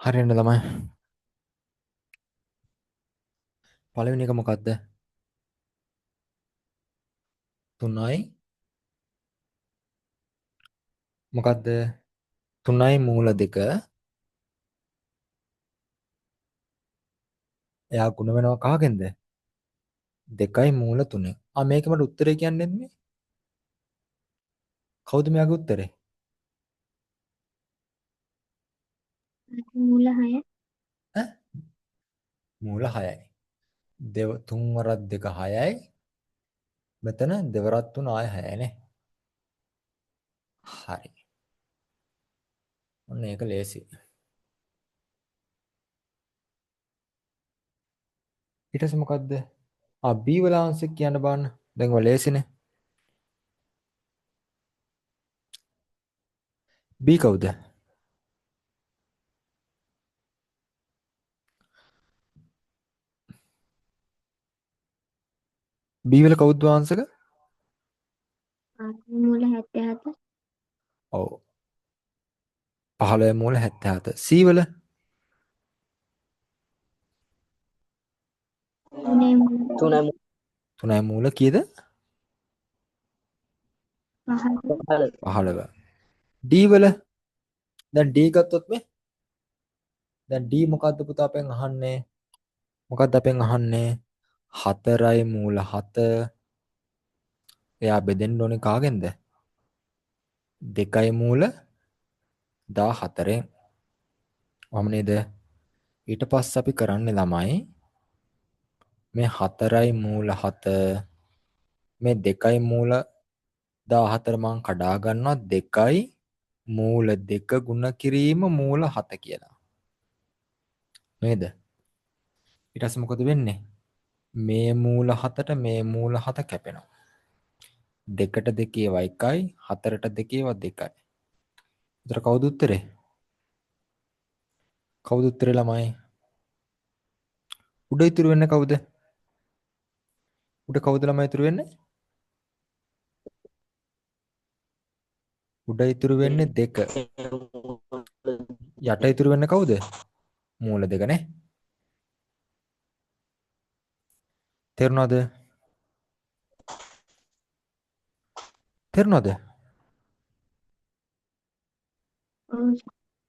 හරියන්න ළමයි. පළවෙනි එක මොකද්ද? 3යි මොකද්ද? 3යි මූල 2. එයා ගුණ වෙනවා කාගෙන්ද? 2යි මූල 3. මේක මට උත්තරේ කියන්නේ මේ. කවුද මෙයාගේ උත්තරේ? මූල 6. ඈ මූල 6යි. දෙව 3 වරක් 2 6යි. මෙතන දෙවරක් 3 ආය 6යි නේ. හරි. ඔන්න ඒක ලේසි. ඊට පස්සේ මොකද්ද? B වල ආංශික කියන්න බලන්න. දැන් ඔය ලේසිනේ. B කවුද? B වල කවුද ආංශක? මූල 77. ඔව්. 15 මූල 77. C වල 3 මූල 3 3යි මූල කීයද? 5. 15. D වල දැන් D ගත්තොත් මේ දැන් D මොකද්ද පුතා අපෙන් අහන්නේ? මොකද්ද අපෙන් අහන්නේ? 4යි මූල 7. එයා බෙදෙන්න ඕනේ කාගෙන්ද? 2යි මූල 14න්. ඔහම නේද? ඊට පස්සේ අපි කරන්නේ ළමයි මේ 4යි මූල 7 මේ 2යි මූල 14 මං කඩා ගන්නවා 2යි මූල 2 ගුණ කිරීම මූල 7 කියලා. නේද? ඊට පස්සේ මොකද වෙන්නේ? මේ මූල 7ට මේ මූල 7 කැපෙනවා. 2ට 2 ඒවා 1යි 4ට 2 ඒවා 2යි. උතර කවුද උත්තරේ? කවුද උත්තරේ ළමයි? උඩ ඉතුරු වෙන්නේ කවුද? උඩ කවුද ළමයි ඉතුරු වෙන්නේ? උඩ ඉතුරු වෙන්නේ 2. යට ඉතුරු වෙන්නේ කවුද? මූල 2 නේ. තේරුණාද? තේරුණාද?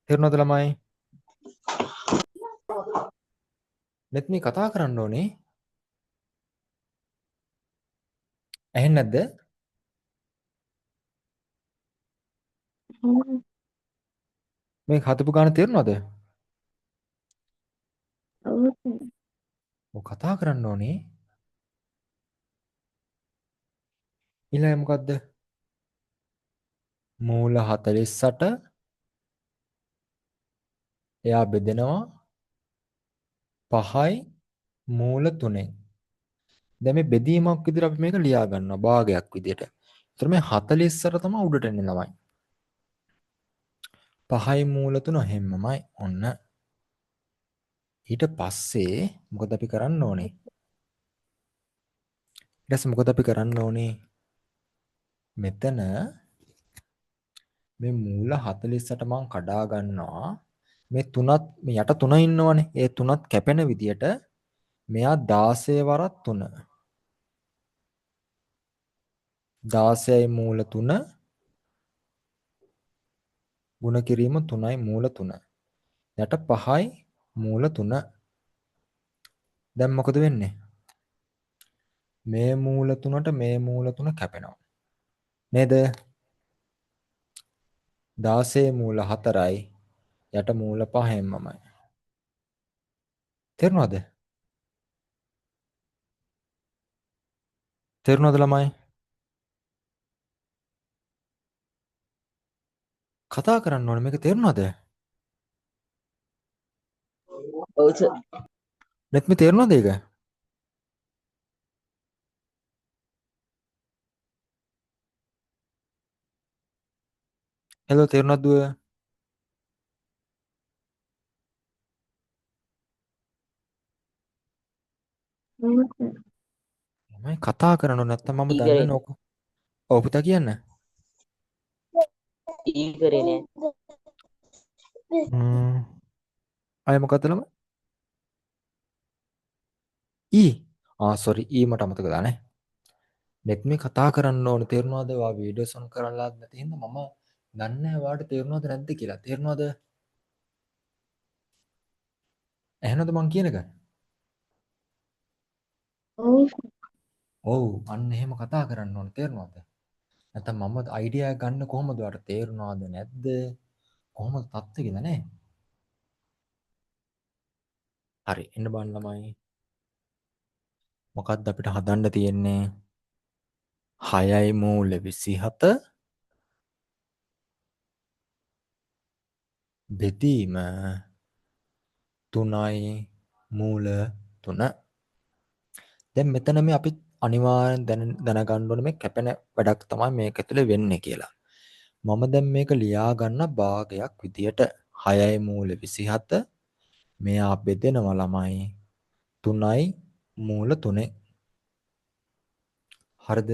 තේරුණාද ළමයි? මෙත්නි කතා කරන්න ඕනේ. ඇහෙන්නේ නැද්ද? මේ හදපු ගාන තේරුණාද? ඔව් කතා කරන්න ඕනේ. ඊළඟ මොකද්ද? මූල 48 එයා බෙදෙනවා 5යි මූල 3ෙන්. දැන් මේ බෙදීමක් විදිහට අපි මේක ලියා ගන්නවා භාගයක් විදිහට. ඒතර මේ 48 තමයි උඩට එන්නේ ළමයි. 5යි මූල 3 හැමමයි ඔන්න. ඊට පස්සේ මොකද අපි කරන්න ඕනේ? ඊට පස්සේ මොකද අපි කරන්න ඕනේ? මෙතන මේ මූල 48 මං කඩා ගන්නවා. මේ තුනත් මේ යට තුන ඉන්නවනේ. ඒ තුනත් කැපෙන විදියට මෙයා 16 වරක් 3. 16යි මූල 3 ගුණ කිරීම 3යි මූල 3. යට 5යි මූල 3. දැන් මොකද වෙන්නේ? මේ මූල 3ට මේ මූල 3 කැපෙනවා. නේද? 16 මූල 4යි යට මූල 5ෙන්මමයි. තේරුණාද? තේරුණාද ළමයි? කතා කරන්න ඕනේ මේක තේරුණාද? ඔව් සර්. නැත්නම් තේරුණාද ඒක? හෙලෝ තේරුණාද දුව? ළමයි කතා කරන්න ඕනේ නැත්නම් මම ඊ දන්නේ කරේ නෝක. ඔව් පුතා කියන්න. ඊ කරේ නෑ. අය මොකද්ද ළමයි? ඊ. සෝරි ඊ මට අමතක වුණා නේ. net මේ කතා කරන්න ඕනේ තේරුණාද? ඔයා වීඩියෝස් ඔන් කරලාත් නැති හින්දා මම දන්නේ නැහැ ඔයාලට තේරුණාද නැද්ද කියලා. තේරුණාද? ඇහෙනවද මං කියන එක? ඔව්. ඔව් අන්න එහෙම කතා කරන්න ඕනේ තේරුණාද? නැත්නම් මම අයිඩියා ගන්න කොහොමද ඔයාලට තේරුණාද නැද්ද? කොහොමද තත්ත්වය කියලා නේ? හරි එන්න බලන්න ළමයි. මොකක්ද අපිට හදන්න තියෙන්නේ? 6යි මූල 27 බෙදීම 3යි මූල 3. දැන් මෙතන මේ අපි අනිවාර්යෙන් දැනගන්න ඕනේ මේ කැපෙන වැඩක් තමයි මේක ඇතුලේ වෙන්නේ කියලා. මම දැන් මේක ලියා ගන්න භාගයක් විදියට 6යි මූල 27 මෙයා බෙදෙනවා ළමයි 3යි මූල 3. හරිද?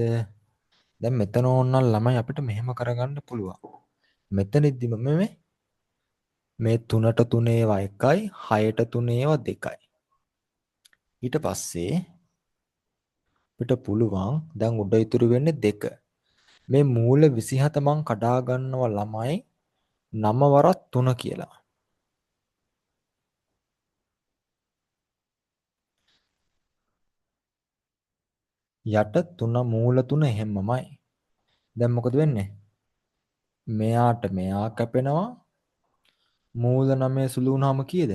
දැන් මෙතන ඕනනම් ළමයි අපිට මෙහෙම කරගන්න පුළුවන්. මෙතනදිම මේ 3ට 3 ඒවා 1යි 6ට 3 ඒවා 2යි. ඊට පස්සේ අපිට පුළුවන් දැන් උඩ ඉතුරු වෙන්නේ 2. මේ මූල 27 මං කඩා ගන්නවා ළමයි 9 වරක් 3 කියලා. යට 3 මූල 3 එහෙමමයි. දැන් මොකද වෙන්නේ? මෙයාට මෙයා කැපෙනවා මූල 9 සුළු වුණාම කීයද?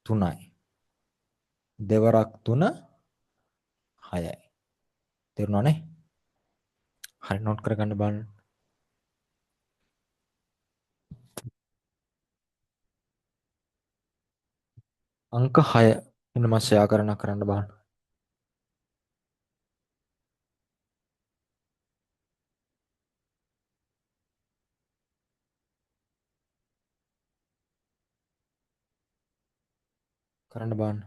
3යි. දෙවරක් 3 6යි. තේරුණානේ? හරි නෝට් කරගන්න බලන්න. අංක 6 එන්න මම ෂෙයා කරන්න බලන්න. කරන්න බලන්න.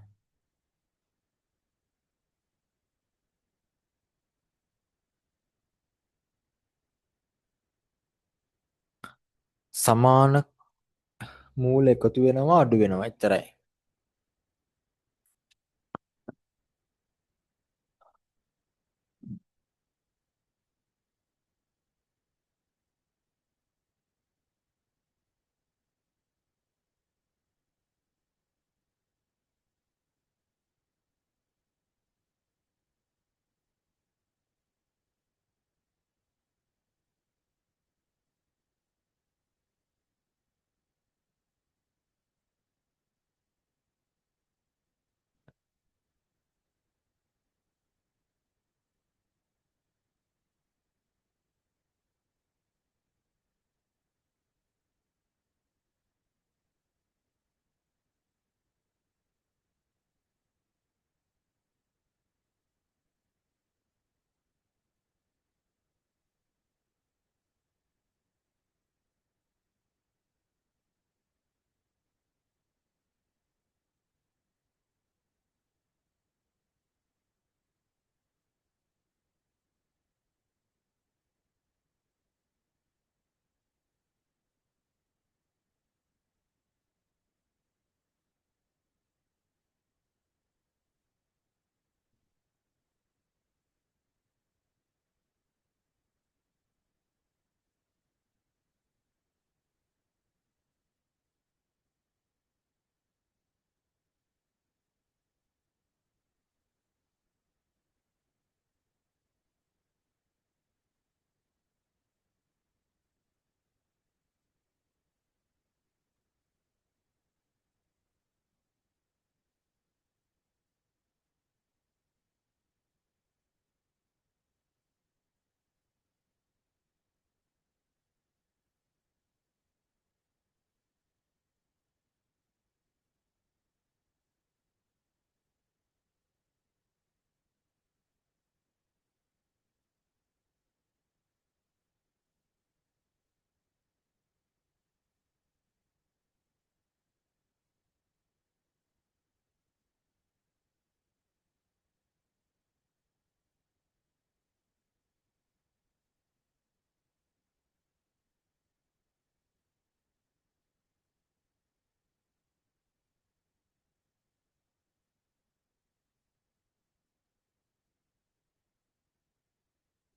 සමාන මූල එකතු වෙනවා අඩු වෙනවා එච්චරයි.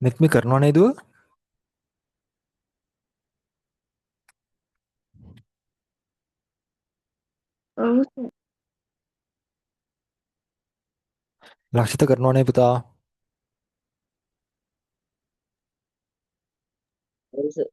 නෙත් මේ කරනවා නේද? ඔව් සර්. ලක්ෂිත කරනවා නේ පුතා. ඔව් සර්.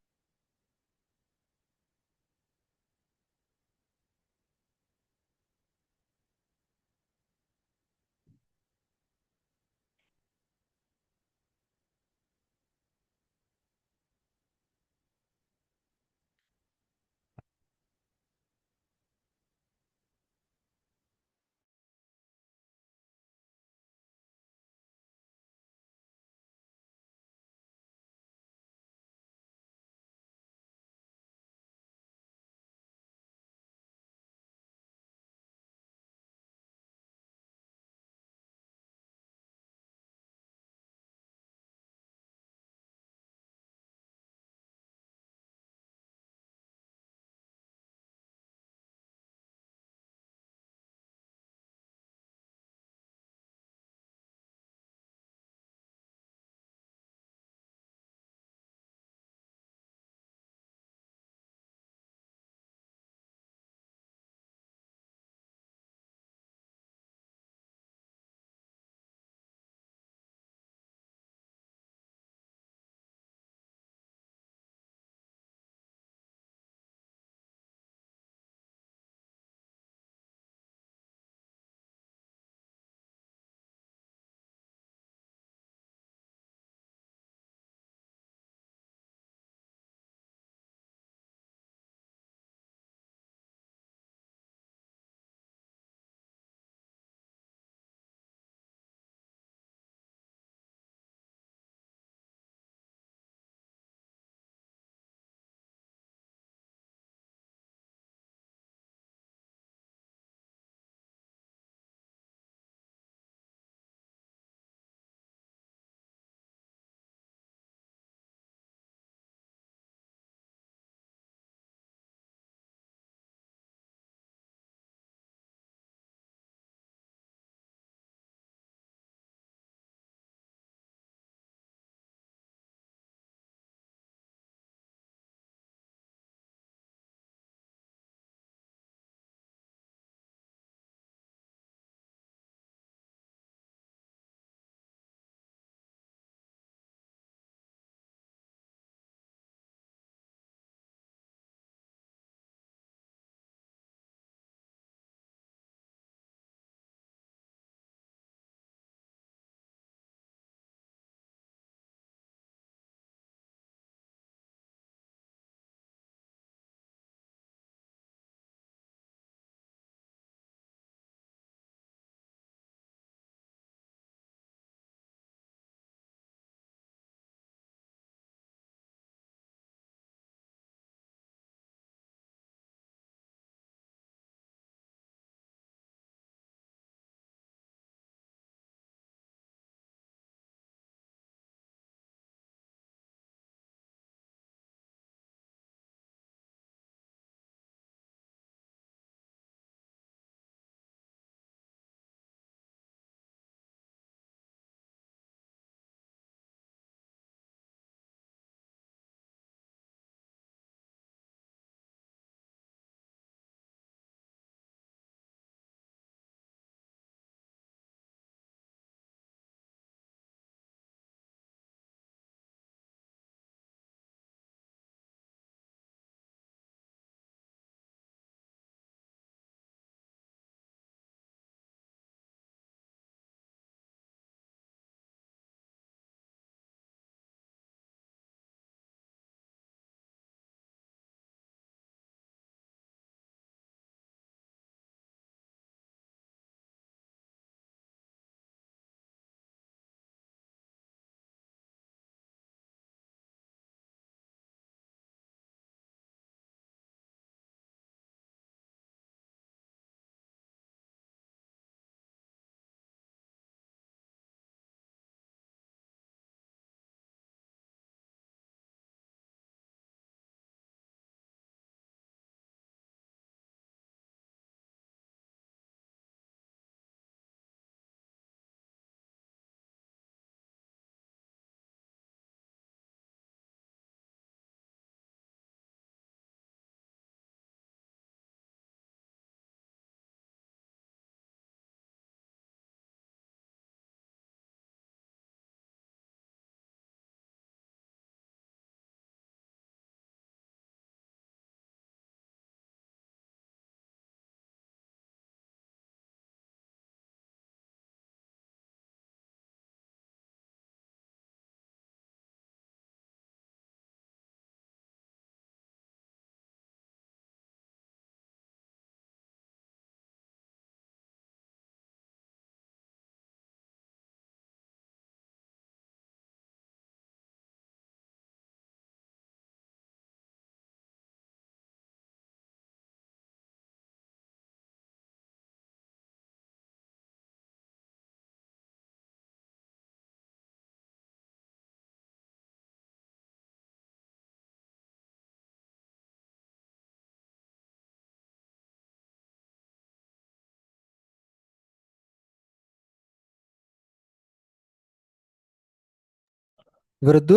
ඉවරද?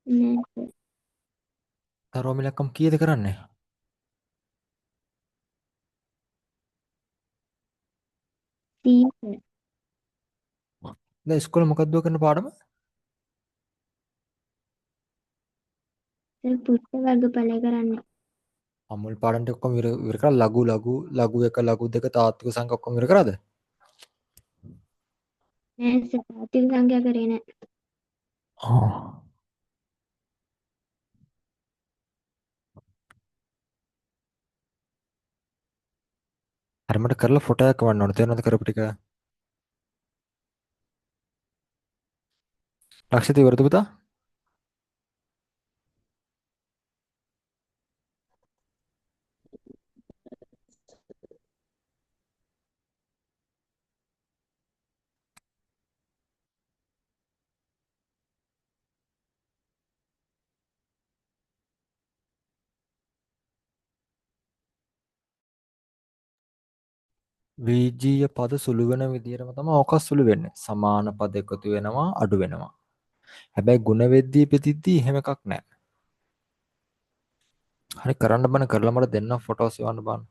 නෑ සර්. තරෝම ඉලක්කම් කීයද කරන්නේ? 30 සර්. දැන් ඉස්කෝලේ මොකක්ද කරන පාඩම? සර් පුස්තක වර්ගඵලය කරන්න. අමුල් පාඩම් ටික ඔක්කොම ඉවර කරලා ලඝු 1 ලඝු 2 තාත්වික සංඛ්‍යා ඔක්කොම ඉවර කරාද? නෑ සර් තාත්වික සංඛ්‍යා කරේ නෑ. ආ. හරි මට කරලා ෆොටෝ එකක් වන්න ඕනේ. තේරෙනවද කරපු ටික? ලක්ෂිත ඉවරද පුතා? වීජීය පද සුළු වෙන විදිහටම තමයි ඕක සුළු වෙන්නේ. සමාන පද එකතු වෙනවා අඩු වෙනවා. හැබැයි ಗುಣ වෙද්දී ප්‍රතිද්දී එහෙම එකක් නැහැ. හරි කරන්න බන කරලා මට දෙන්න ෆොටෝස් එවන්න බං.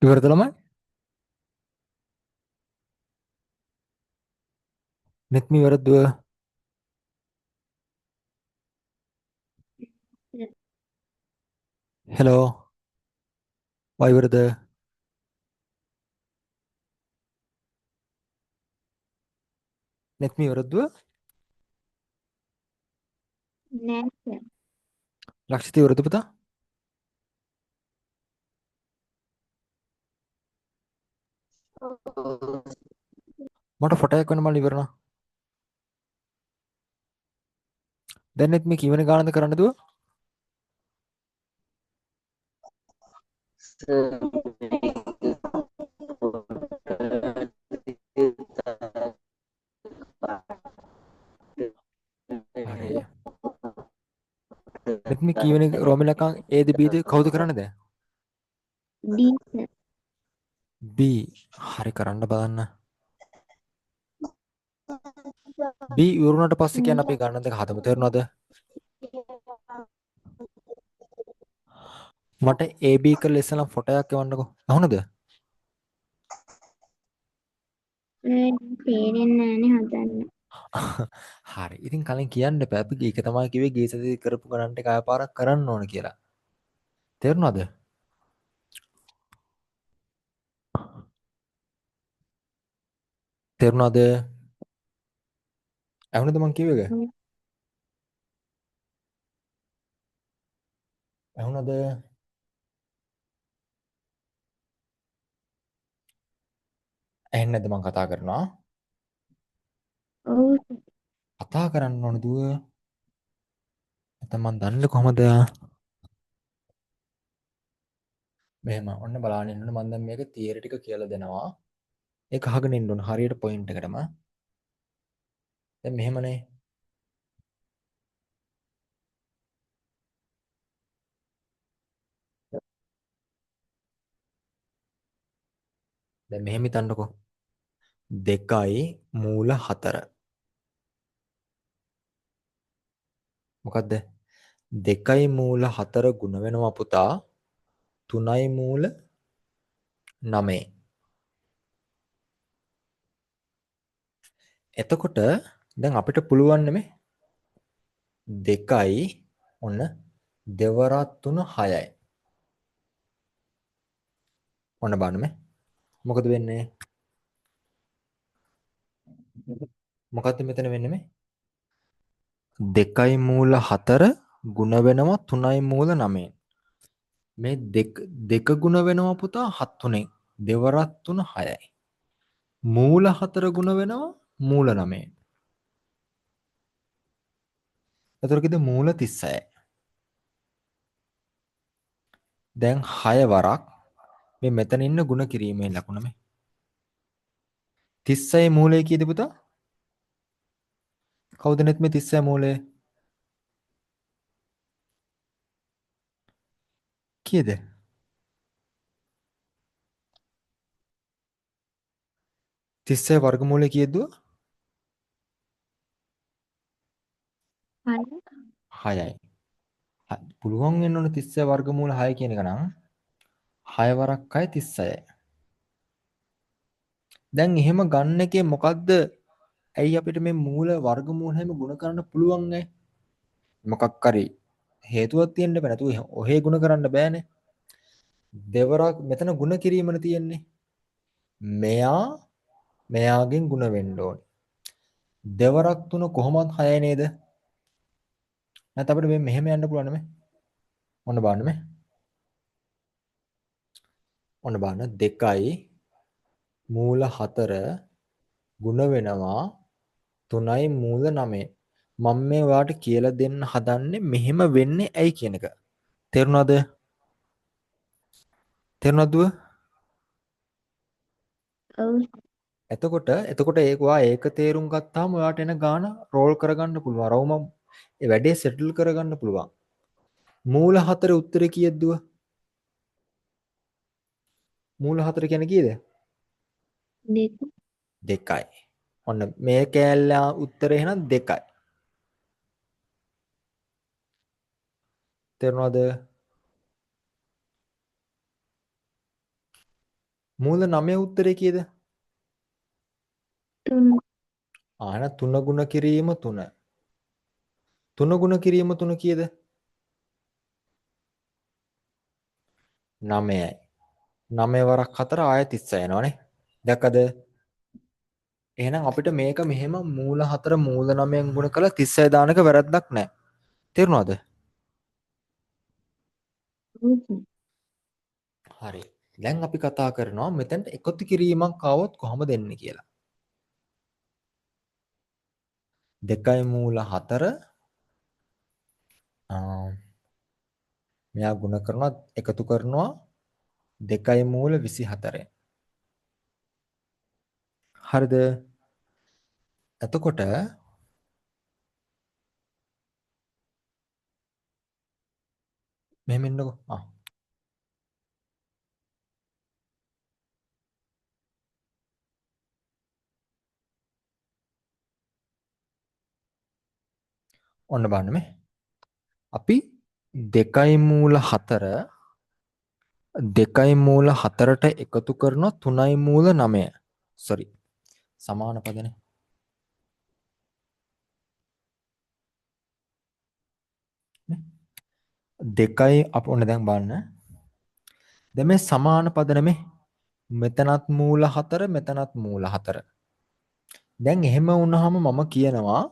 ඉවරද ළමයි? net me ඉවරද? hello why ඉවරද? net me ඉවරද? නෑ සර්. ලක්ෂිත ඉවරද පුතා? මට ෆොටෝ එකක් වෙන මම ඉවරනා. දැන් net me කීවෙන ගානද කරන්න දුව? හරි. net me කීවෙන රෝමිල අකන් Aද Bද කවුද කරන්නේ දැන්? ඩී සර්. B. හරි කරන්න බලන්න. B ඉවරුණාට පස්සේ කියන්නේ අපි ගණන් දෙක හදමු තේරුණාද? මට AB කරලා ඉස්සලා ෆොටෝ එකක් එවන්නකෝ. අහුණද? තේරෙන්නේ නෑනේ හදන්න. හරි. ඉතින් කලින් කියන්න එපා. අපි ඒක තමයි කිව්වේ ගීසදී කරපු ගණන් ටික ආය පාරක් කරන්න ඕන කියලා. තේරුණාද? තේරුණාද? අහුණද මං කිව්ව එක? අහුණද? ඇහෙන්නේ නැද්ද මං කතා කරනවා? ඔව් කතා කරන්න ඕන දුව. නැත්නම් මං දන්නේ කොහමද? මෙහෙම ඔන්න බලන්න ඉන්න මම දැන් මේක තියරි ටික කියලා දෙනවා. ඒක අහගෙන ඉන්න ඕන හරියට පොයින්ට් එකටම. දැන් මෙහෙමනේ. දැන් මෙහෙම හිතන්නකෝ. 2යි මූල 4. මොකද්ද? 2යි මූල 4 ගුණ වෙනවා පුතා 3යි මූල 9. එතකොට දැන් අපිට පුළුවන් නෙමේ 2යි ඔන්න දෙවරක් 3 6යි. ඔන්න බලන්න මේ. මොකද වෙන්නේ? මොකද්ද මෙතන වෙන්නේ මේ? 2යි මූල 4 ගුණ වෙනවා 3යි මූල 9. මේ දෙක ගුණ වෙනවා පුතා 7 3ෙන්. දෙවරක් 3 6යි. මූල 4 ගුණ වෙනවා මූල 9. එතකොට කිව්ද මූල 36යි. දැන් 6 වරක් මේ මෙතන ඉන්න ಗುಣ කිරීමේ ලකුණ මේ 36 මූලය කීයද පුතා? කවුද net මේ 36 මූලය? කීයද? 36 වර්ගමූලය කීයද දුව? 6යි. පුළුවන් වෙන්න ඕන 36 වර්ගමූල 6 කියන එක නම් 6 වරක් 6 36යි. දැන් එහෙම ගන්න එකේ මොකද්ද? ඇයි අපිට මේ මූල වර්ගමූල හැම ගුණ කරන්න පුළුවන් නැහැ? මොකක් හරි හේතුවක් තියෙන්න බෑ. නැතුව ඔහේ ගුණ කරන්න බෑනේ. දෙවරක් මෙතන ಗುಣ කිරීමනේ තියෙන්නේ. මෙයා මෙයාගෙන් ಗುಣ වෙන්න ඕනේ. දෙවරක් 3 කොහොමත් 6 නේද? නැත්නම් අපිට මේ මෙහෙම යන්න පුළුවන් නෙමෙයි. ඔන්න බලන්න මේ. ඔන්න බලන්න 2යි මූල 4 ಗುಣ වෙනවා 3යි මූල 9. මම මේ ඔයාලට කියලා දෙන්න හදන්නේ මෙහෙම වෙන්නේ ඇයි කියන එක. තේරුණාද? තේරුණාද? ඔව් එතකොට ඒක තේරුම් ගත්තාම ඔයාලට එන ගාන රෝල් කරගන්න පුළුවන්. රවුම ඒ වැඩේ සෙටල් කරගන්න පුළුවන්. මූල 4 උත්තරේ කීයද දුව? මූල 4 කියන්නේ කීයද? දෙක 2යි. ඔන්න මේ කෑල්ල උත්තරේ එහෙනම් 2යි. තේරුණාද? මූල 9 උත්තරේ කීයද? 3. ආන 3 ගුණ කිරීම 3. 3 ගුණ කිරීම 3 කීයද? 9යි. 9 වරක් 4 ආය 36 එනවනේ. දැක්කද? එහෙනම් අපිට මේක මෙහෙම මූල 4 මූල 9ෙන් ගුණ කළා 36 දානක වැරද්දක් නැහැ. තේරුණාද? හරි. දැන් අපි කතා කරනවා මෙතෙන්ට එකතු කිරීමක් ආවොත් කොහොමද දෙන්නේ කියලා. 2 මූල 4 මෙයා ගුණ කරනවා එකතු කරනවා 2 මූල 24. හරිද? එතකොට මෙහෙම ඉන්නකෝ. ඔන්න බලන්න මේ. අපි 2 මූල 4 2 මූල 4ට එකතු කරනවා 3 මූල 9. සෝරි. සමාන පදනේ. දෙකයි අප ඔන්න දැන් බලන්න. දැන් මේ සමාන පද නෙමේ. මෙතනත් මූල 4 මෙතනත් මූල 4. දැන් එහෙම වුණාම මම කියනවා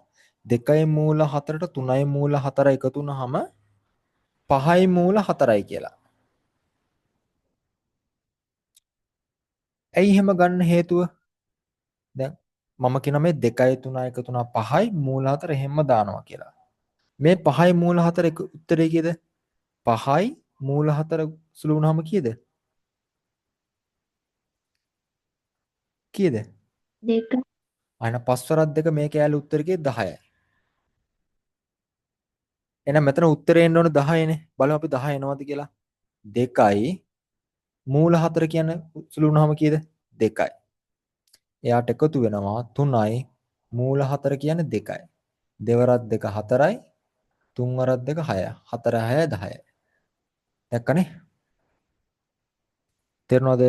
2 මූල 4ට 3 මූල 4 එකතු වුණාම 5යි මූල 4යි කියලා. ඇයි එහෙම ගන්න හේතුව? දැන් මම කියන මේ 2යි 3යි එකතු වුණා 5යි මූල 4 එහෙම දානවා කියලා. මේ 5යි මූල 4 උත්තරේ කීයද? 5යි මූල 4 සුළු වුණාම කීයද? කීයද? 2. අයන 5 වරක් 2 මේ කෑල්ල උත්තරේ 10යි. එහෙනම් මෙතන උත්තරේ එන්න ඕන 10යිනේ. බලමු අපි 10 එනවද කියලා. 2යි මූල 4 කියන්නේ සුළු වුණාම කීයද? 2යි. එයාට එකතු වෙනවා 3යි මූල 4 කියන්නේ 2යි. දෙවරක් 2 4යි. තුන් වරක් 2 6යි. 4 6 10යි. දැක්කනේ? තේරුණාද?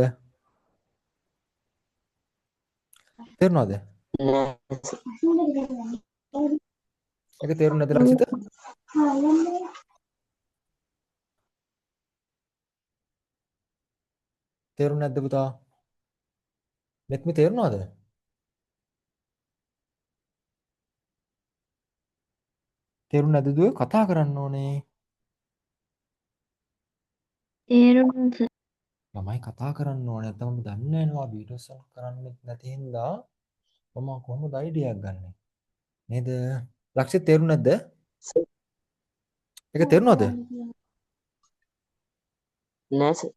තේරුණාද? ඒක තේරුණ නැද්ද ලක්ෂිත? තේරුණ නැද්ද පුතා? මෙත්මි තේරුණාද? තේරුණ නැද්ද දුව? කතා කරන්න ඕනේ. තේරුණා සර්. ළමයි කතා කරන්න ඕනේ. නැත්නම් මම දන්නේ නැහැ නෝ වීඩියෝස් කරන්නේ නැති හින්දා මම කොහොමද අයිඩියාවක් ගන්නෙ? නේද? ලක්ෂිත තේරුණ නැද්ද? ඒක තේරුණාද? නෑ සර්.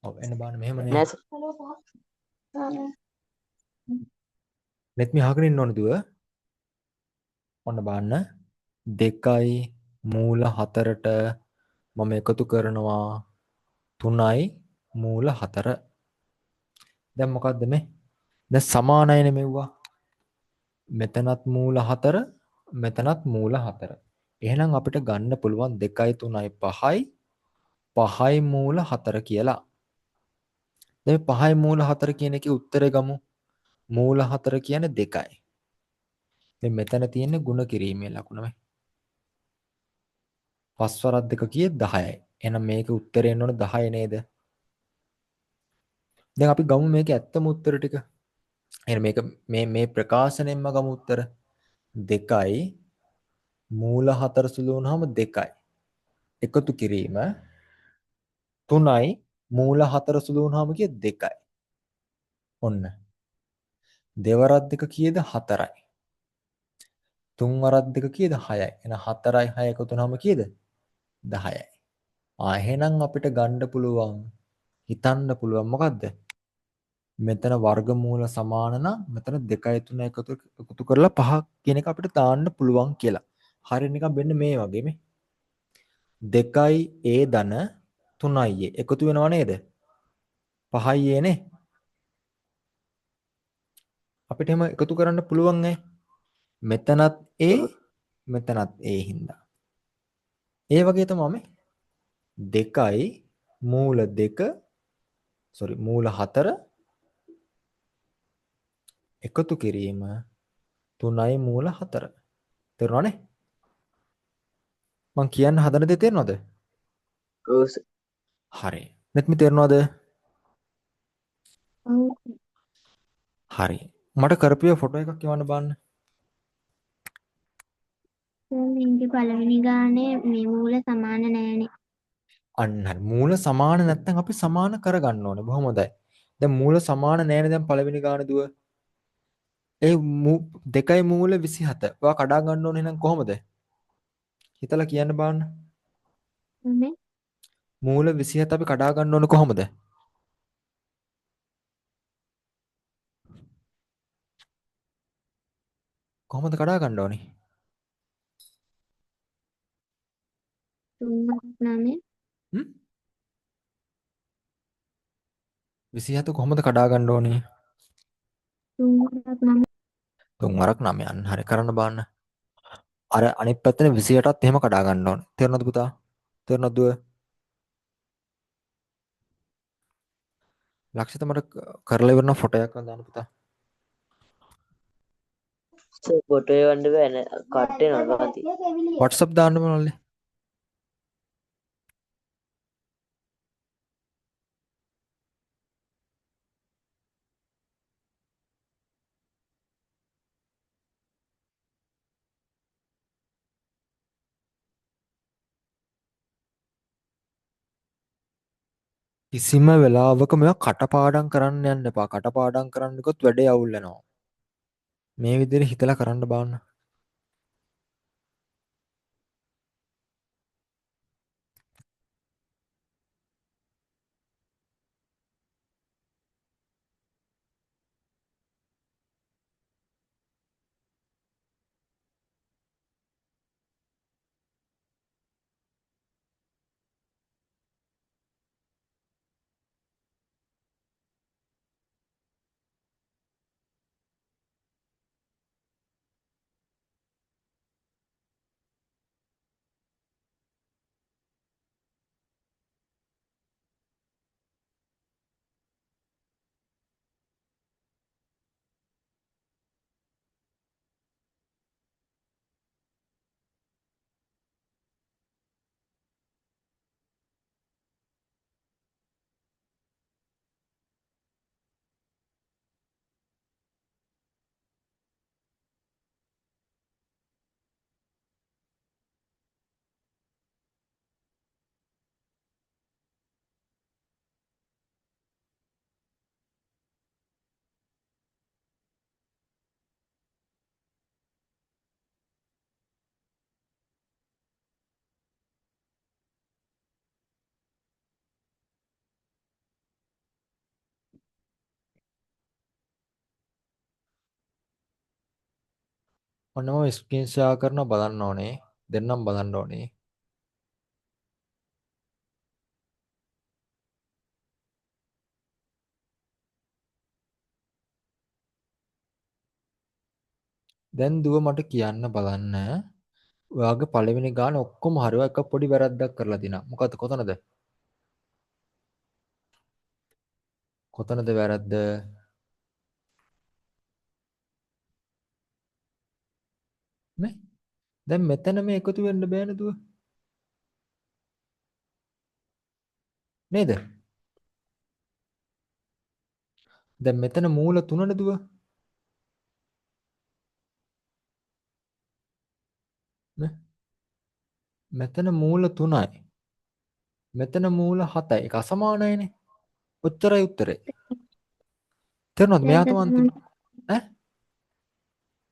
ඔව් එන්න බලන්න මෙහෙමනේ. නෑ සර්. මෙත්මි අහගෙන ඉන්න ඕනේ දුව. ඔන්න බලන්න. 2යි මූල 4ට මම එකතු කරනවා 3යි මූල 4. දැන් මොකද්ද මේ? දැන් සමානයිනේ මෙව්වා. මෙතනත් මූල 4 මෙතනත් මූල 4. එහෙනම් අපිට ගන්න පුළුවන් 2යි 3යි 5යි 5යි මූල 4 කියලා. දැන් 5යි මූල 4 කියන එකේ උත්තරේ ගමු. මූල 4 කියන්නේ 2යි. දැන් මෙතන තියෙන්නේ ಗುಣ කිරීමේ ලකුණ මේ. 5 වරක් 2 කියේ 10යි. එහෙනම් මේකේ උත්තරේ එන්න ඕන 10 නේද? දැන් අපි ගමු මේකේ ඇත්තම උත්තර ටික. එහෙනම් මේක මේ ප්‍රකාශනෙන්ම ගමු උත්තර. 2යි මූල 4 සුළු වුණාම 2යි. එකතු කිරීම 3යි මූල 4 සුළු වුණාම කිය 2යි. ඔන්න. දෙවරක් 2 කීයද 4යි. තුන් වරක් 2 කීයද 6යි. එහෙනම් 4යි 6 එකතු වුණාම කීයද 10යි. එහෙනම් අපිට ගන්න පුළුවන් හිතන්න පුළුවන් මොකද්ද? මෙතන වර්ගමූල සමාන නම් මෙතන 2යි 3යි එකතු කරලා 5 කියන එක අපිට දාන්න පුළුවන් කියලා. හරිය නිකන් වෙන්න මේ වගේ මේ 2යි a ධන 3යි a එකතු වෙනව නේද? 5යි a නේ. අපිට එහෙම එකතු කරන්න පුළුවන් ඈ. මෙතනත් a මෙතනත් a හින්දා. ඒ වගේ තමයි 2යි මූල 2 මූල 4 එකතු කිරීම 3යි මූල 4. තේරුණානේ? මං කියන්න හදන දේ තේරෙනවද? ඔව් සර්. හරි. නැත්නම් තේරෙනවද? ඔව් හරි. මට කරපිය ෆොටෝ එකක් එවන්න බලන්න. සර් මේකේ පළවෙනි ගානේ මේ මූල සමාන නෑනේ. අන්න හරි. මූල සමාන නැත්නම් අපි සමාන කරගන්න ඕනේ. බොහොම හොඳයි. දැන් මූල සමාන නෑනේ දැන් පළවෙනි ගාන දුව. ඒ දෙකයි මූල 27. ඔයා කඩා ගන්න ඕනේ නම් කොහොමද? හිතලා කියන්න බලන්න. මේ මූල 27 අපි කඩා ගන්න ඕනේ කොහොමද? කොහොමද කඩා ගන්න ඕනේ? 3 හ්ම්? 27 කොහොමද කඩා ගන්න ඕනේ? 9 තුන් වරක් 9 අන්න හරි කරන්න බලන්න. අර අනිත් පැත්තේ 28ත් එහෙම කඩා ගන්න ඕනේ. තේරුණාද පුතා? තේරුණාද දුව? ලක්ෂිත මට කරලා ඉවරන ෆොටෝ එකක් දාන්න පුතා. සර් ෆොටෝ එවන්න බෑ නේ. කට් වෙනවා ගාති. WhatsApp දාන්න මොනවලේ? කිසිම වෙලාවක මේවා කටපාඩම් කරන්න යන්න එපා. කටපාඩම් කරන්න ගියොත් වැඩේ අවුල් වෙනවා. මේ විදිහට හිතලා කරන්න බලන්න. ඔන්නම ස්ක්‍රීන් ෂෙයා කරන බලන්න ඕනේ. දෙන්නම් බලන්න ඕනේ. දැන් දුව මට කියන්න බලන්න. ඔයාගේ පළවෙනි ගාන ඔක්කොම හරියවා එක පොඩි වැරද්දක් කරලා දිනා. මොකද්ද කොතනද? කොතනද වැරද්ද? නේ? දැන් මෙතන මේ එකතු වෙන්න බෑනේ දුව. නේද? දැන් මෙතන මූල 3නේ දුව. නේ? මෙතන මූල 3යි. මෙතන මූල 7යි. ඒක අසමානයිනේ. උත්තරයි උත්තරේ. තේරුණාද? මෙයා තමයි අන්තිම. ඈ?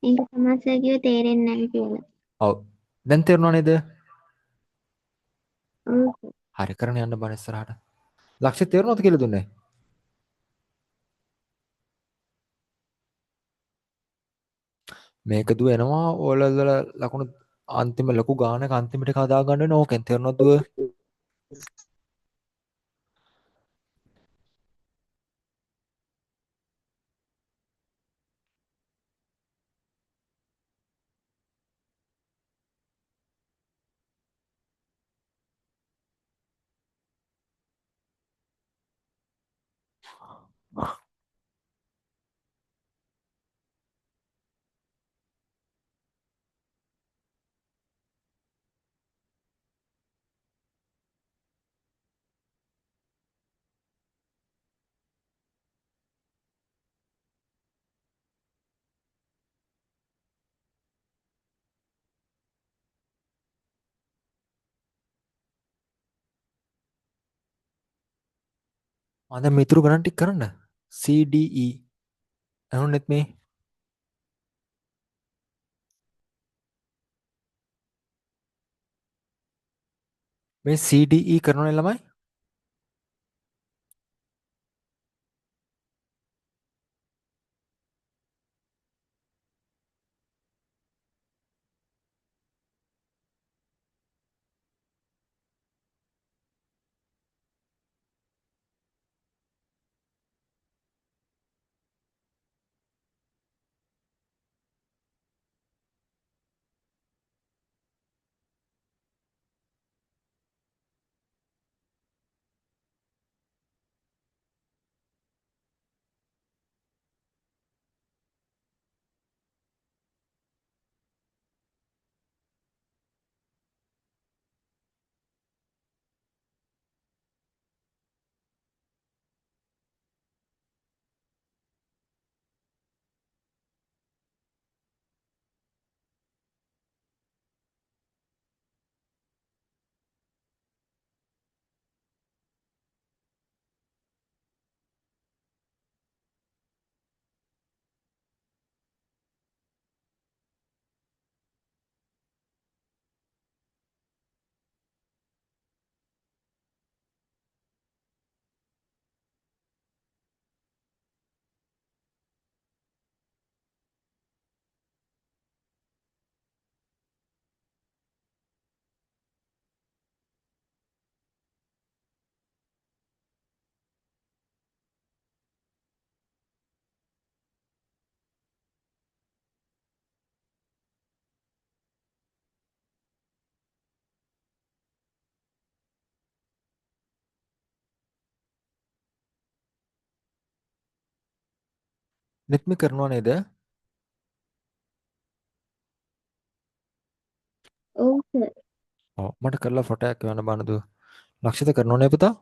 මේක තමයි සර් කිව්වේ තේරෙන්නේ නැහැ කියලා. ඔව්. දැන් තේරුණා නේද? ඔව් සර්. හරි කරන යන්න බණ ඉස්සරහට. ලක්ෂ්‍ය තේරුණාද කියලා දුන්නේ? මේක දුව එනවා ඕලල් වල ලකුණු අන්තිම ලොකු ගානක අන්තිමට හදා ගන්න වෙන ඕකෙන් තේරුණාද දුව? දැන් මේ ඉතුරු ගණන් ටික කරන්න. CDE අහුනෙත් මේ CDE කරනවනේ ළමයි. නෙත් මේ කරනවා නේද? ඔව් සර්. ඔව් මට කරලා ෆොටෝ එකක් එවන්න බානදු. ලක්ෂිත කරනෝනේ පුතා.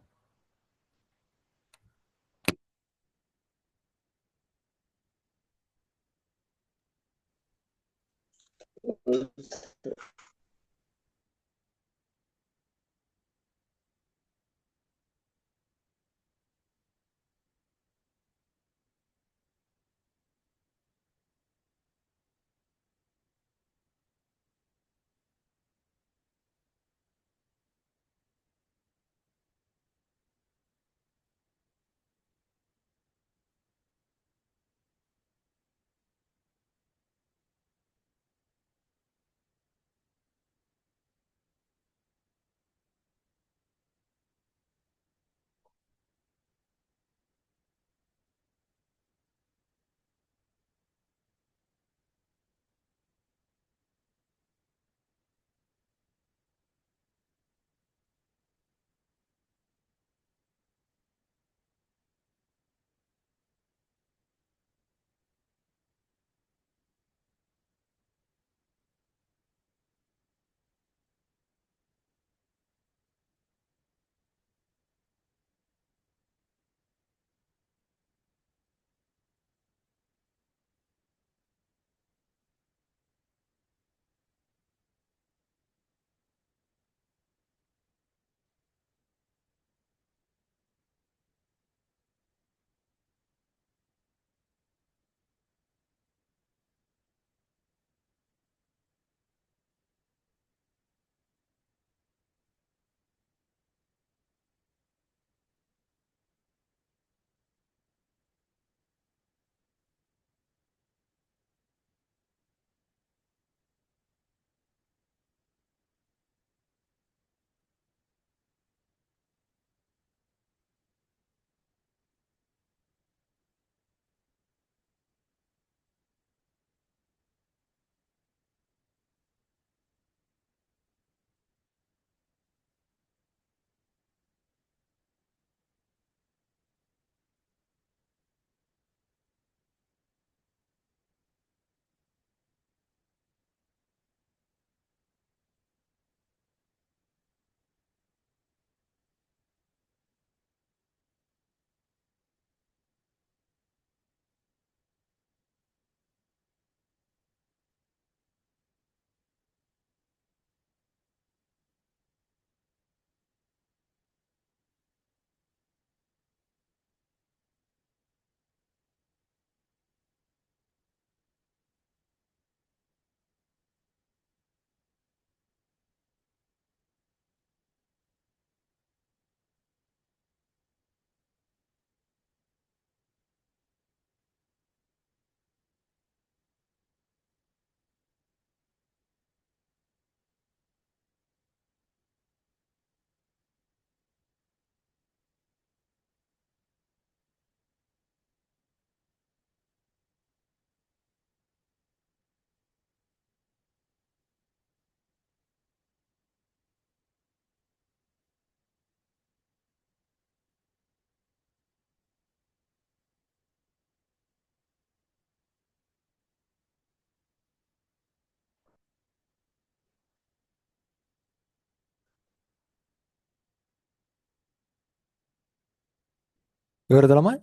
ඉවරද ළමයි?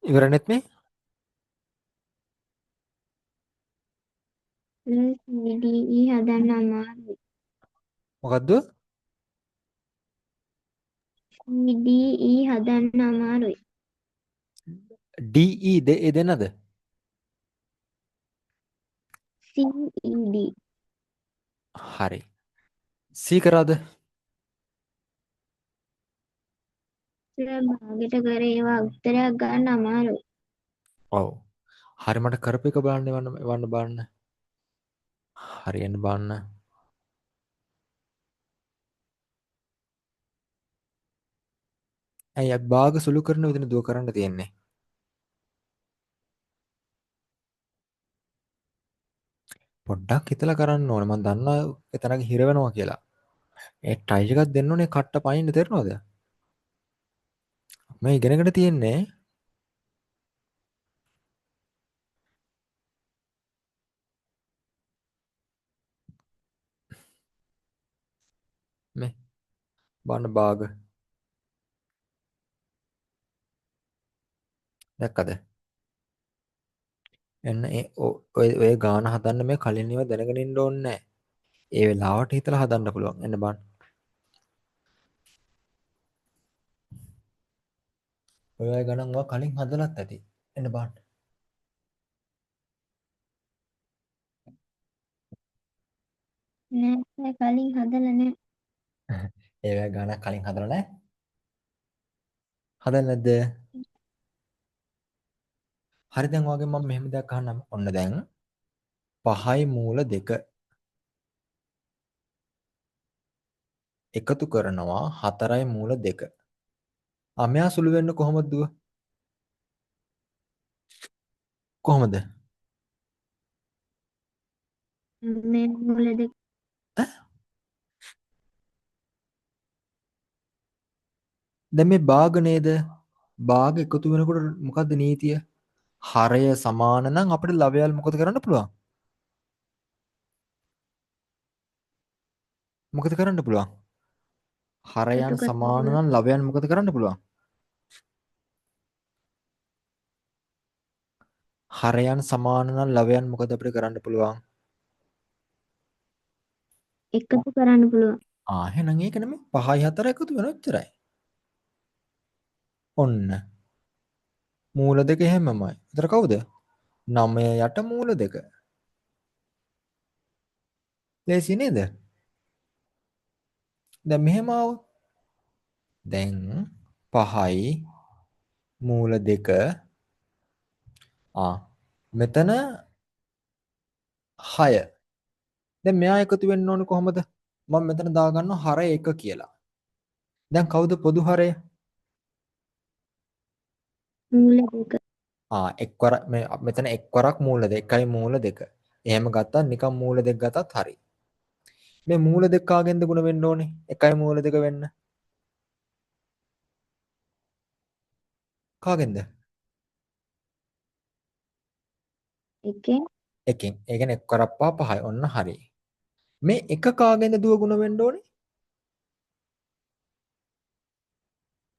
ඉවර නැත් මේ? CDE හදන්න අමාරුයි. මොකද්ද? CDE හදන්න අමාරුයි. DE ඒ දෙන්නද? CED. හරි. C කරාද? භාගයට කර ඒවා උත්තරයක් ගන්න අමාරුයි. ඔව්. හරි මට කරපු එක බලන්න එවන්න බලන්න. හරියන්න බලන්න. ඇයි භාග සුළු කරන විදිහට දුව කරන්න තියෙන්නේ? පොඩ්ඩක් හිතලා කරන්න ඕනේ. මම දන්නවා එතනක හිර වෙනවා කියලා. ඒ ටයිල් එකක් දෙන්න ඕනේ කට්ට පයින්න තේරෙනවද? මේ ඉගෙනගෙන තියෙන්නේ මේ බාන්න භාග. දැක්කද? එන්න ඔය ගාන හදන්න මේ කලින් ඒවා දැනගෙන ඉන්න ඕනේ නැහැ. ඒ වෙලාවට හිතලා හදන්න පුළුවන්. එන්න බලන්න. ඔය ගණන් ඔයා කලින් හදලත් ඇති. එන්න බලන්න. නෑ කලින් හදලා නෑ. ඒ වගේ ගානක් කලින් හදලා නැහැ. හදන්නේ නැද්ද? හරි දැන් ඔයගෙන් මම මෙහෙම දෙයක් අහන්නම්. ඔන්න දැන් 5යි මූල 2 එකතු කරනවා 4යි මූල 2. මෙයා සුළු වෙන්න කොහොමද දුව? කොහොමද? මේ මුල දෙක දැන් මේ භාග නේද? භාග එකතු වෙනකොට මොකද්ද නීතිය? හරය සමාන නම් අපිට ලවයල් මොකද කරන්න පුළුවන්? මොකද කරන්න පුළුවන්? හරයන් එකතු කරන්න සමාන නම් ලවයන් මොකද කරන්න පුළුවන්? හරයන් සමාන නම් ලවයන් මොකද අපිට කරන්න පුළුවන්? එකතු කරන්න පුළුවන්. එහෙනම් ඒක නෙමෙයි 5යි 4 එකතු වෙන ඔච්චරයි. ඔන්න මූල දෙක එහෙමමයි. ඒතර කවුද? 9 යට මූල දෙක. ලේසි නේද? දැන් මෙහෙම ආවොත් දැන් 5යි මූල දෙක මෙතන 6. දැන් මෙයා එකතු වෙන්න ඕනේ කොහොමද? මම මෙතන දාගන්නවා හරය 1 කියලා. දැන් කවුද පොදු හරය? මූල දෙක. එක්වර මෙතන එක්වරක් මූල දෙකයි මූල දෙක. එහෙම ගත්තත් නිකන් මූල දෙක ගත්තත් හරි. මේ මූල දෙක කාගෙන්ද ගුණ වෙන්න ඕනේ? 1යි මූල දෙක වෙන්න. කාගෙන්ද? එකෙන් එකෙන්. ඒ කියන්නේ එක්වරක් පහ පහයි. ඔන්න හරි. මේ එක කාගෙන්ද දුව ගුණ වෙන්න ඕනේ?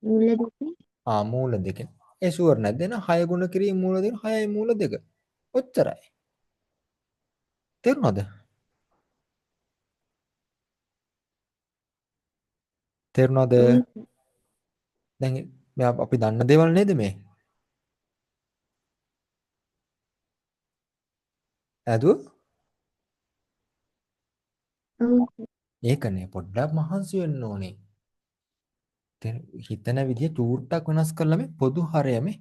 මූල දෙකෙන්. මූල දෙකෙන්. ඒ ෂුවර් නැද්ද? එහෙනම් 6 ගුණ කිරීම මූල දෙක 6යි මූල දෙක. ඔච්චරයි. තේරුණාද? තේරුණාද? ඔව්. දැන් මේ අපි දන්න දේවල් නේද මේ? ඇදුව? ඔව්. ඒකනේ පොඩ්ඩක් මහන්සි වෙන්න ඕනේ. දැන් හිතන විදිය චූට්ටක් වෙනස් කරලා මේ පොදු හරය මේ.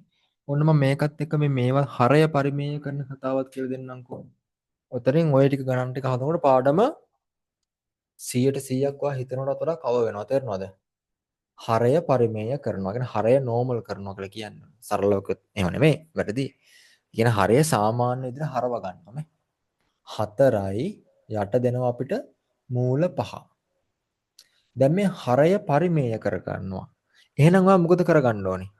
ඔන්න මම මේකත් එක්ක මේවා හරය පරිමේය කරන කතාවක් කියලා දෙන්නම්කෝ. ඔතනින් ওই ටික ගණන් ටික හදනකොට පාඩම 100%ක් වා හිතනකට වඩා කව වෙනවා තේරෙනවද? හරය පරිමේය කරනවා. කියන්නේ හරය නෝමල් කරනවා කියලා කියන්නේ. සරලව කිව්වොත් එහෙම නෙමෙයි. වැරදි. කියන හරය සාමාන්‍ය විදිහට හරව ගන්නවා මේ. 4යි යට දෙනවා අපිට මූල 5. දැන් මේ හරය පරිමේය කර ගන්නවා. එහෙනම් ඔයා මොකද කරගන්න ඕනේ?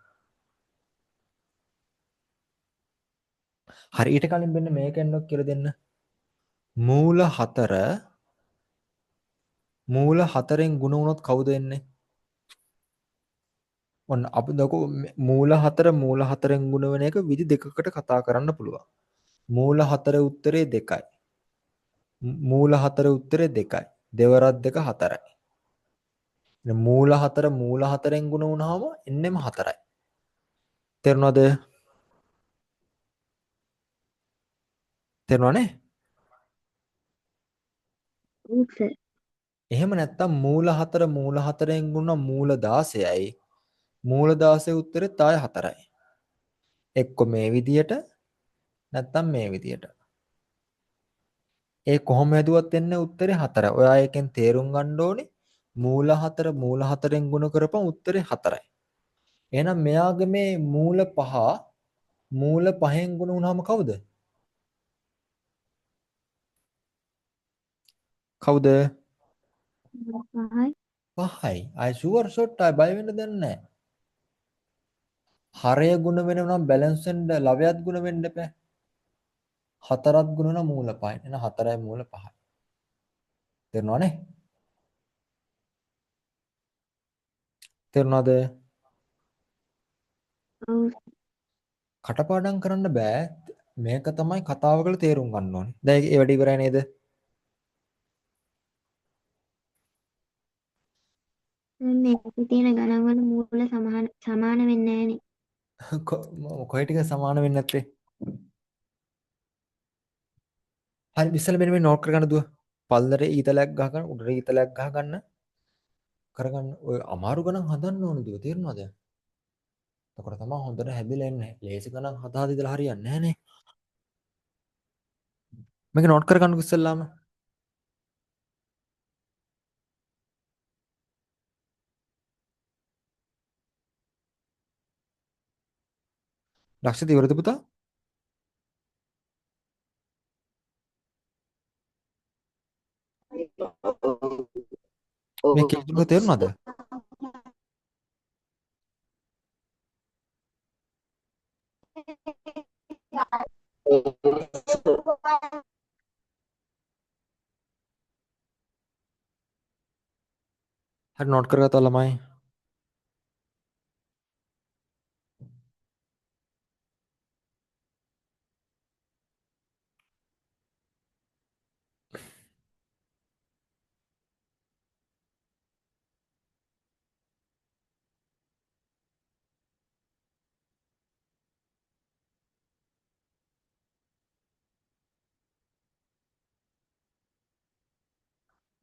හරි ඊට කලින් මෙන්න මේක එන්නක් කියලා දෙන්න. මූල 4න් ගුණ වුණොත් කවුද එන්නේ? ඔන්න අපි දකෝ මූල 4න් ගුණ වෙන එක විදි දෙකකට කතා කරන්න පුළුවන්. මූල 4 උත්තරේ 2යි. මූල 4 උත්තරේ 2යි. දෙවරක් දෙක 4යි. මූල 4න් ගුණ වුණාම එන්නෙම 4යි. තේරුණාද? තේරුණානේ? ඔව් සර්. එහෙම නැත්තම් මූල 4න් ගුණ මූල 16යි. මූල 16 උත්තරෙත් ආය 4යි. එක්ක මේ විදියට නැත්තම් මේ විදියට. ඒ කොහොම හැදුවත් එන්නේ උත්තරේ 4යි. ඔයා එකෙන් තේරුම් ගන්න ඕනේ මූල 4න් ගුණ කරපන් උත්තරේ 4යි. එහෙනම් මෙයාගේ මේ මූල 5න් ගුණ වුණාම කවුද? කවුද? මූල පහයි. 5යි. අය ෂුවර් ෂොට් අය බය වෙන්න දෙයක් නැහැ. හරය ගුණ වෙනව නම් බැලන්ස් වෙන්න ලවයත් ගුණ වෙන්න එපා. 4ක් ගුණ වෙන මූල 5යි. එහෙනම් 4යි මූල 5යි. තේරුණානේ? තේරුණාද? ඔව්. කටපාඩම් කරන්න බෑ. මේක තමයි කතාව කරලා තේරුම් ගන්න ඕනේ. දැන් ඒ වැඩ ඉවරයි නේද? මේකේ තියෙන ගණන් වල මූල සමාන වෙන්නේ නැහනේ. කොයි ටික සමාන වෙන්නේ නැත්තේ? හරි ඉස්සෙල්ලා මෙන්න මේ නෝට් කරගන්න දුව. පල්ලරේ ඊතලයක් ගහ ගන්න, උඩරේ ඊතලයක් ගහ ගන්න. කරගන්න. ඔය අමාරු ගණන් හදන්න ඕනේ දුව. තේරුණාද? එතකොට තමයි හොඳට හැදිලා එන්නේ. ලේසි ගණන් හදා ඉඳලා හරියන්නේ නැහනේ. මේක නෝට් කරගන්නකො ඉස්සෙල්ලාම. ලක්ෂිත ඉවරද පුතා? මේ කිව්ව ටික තේරුණාද? හරි නෝට් කරගත්තා ළමයි.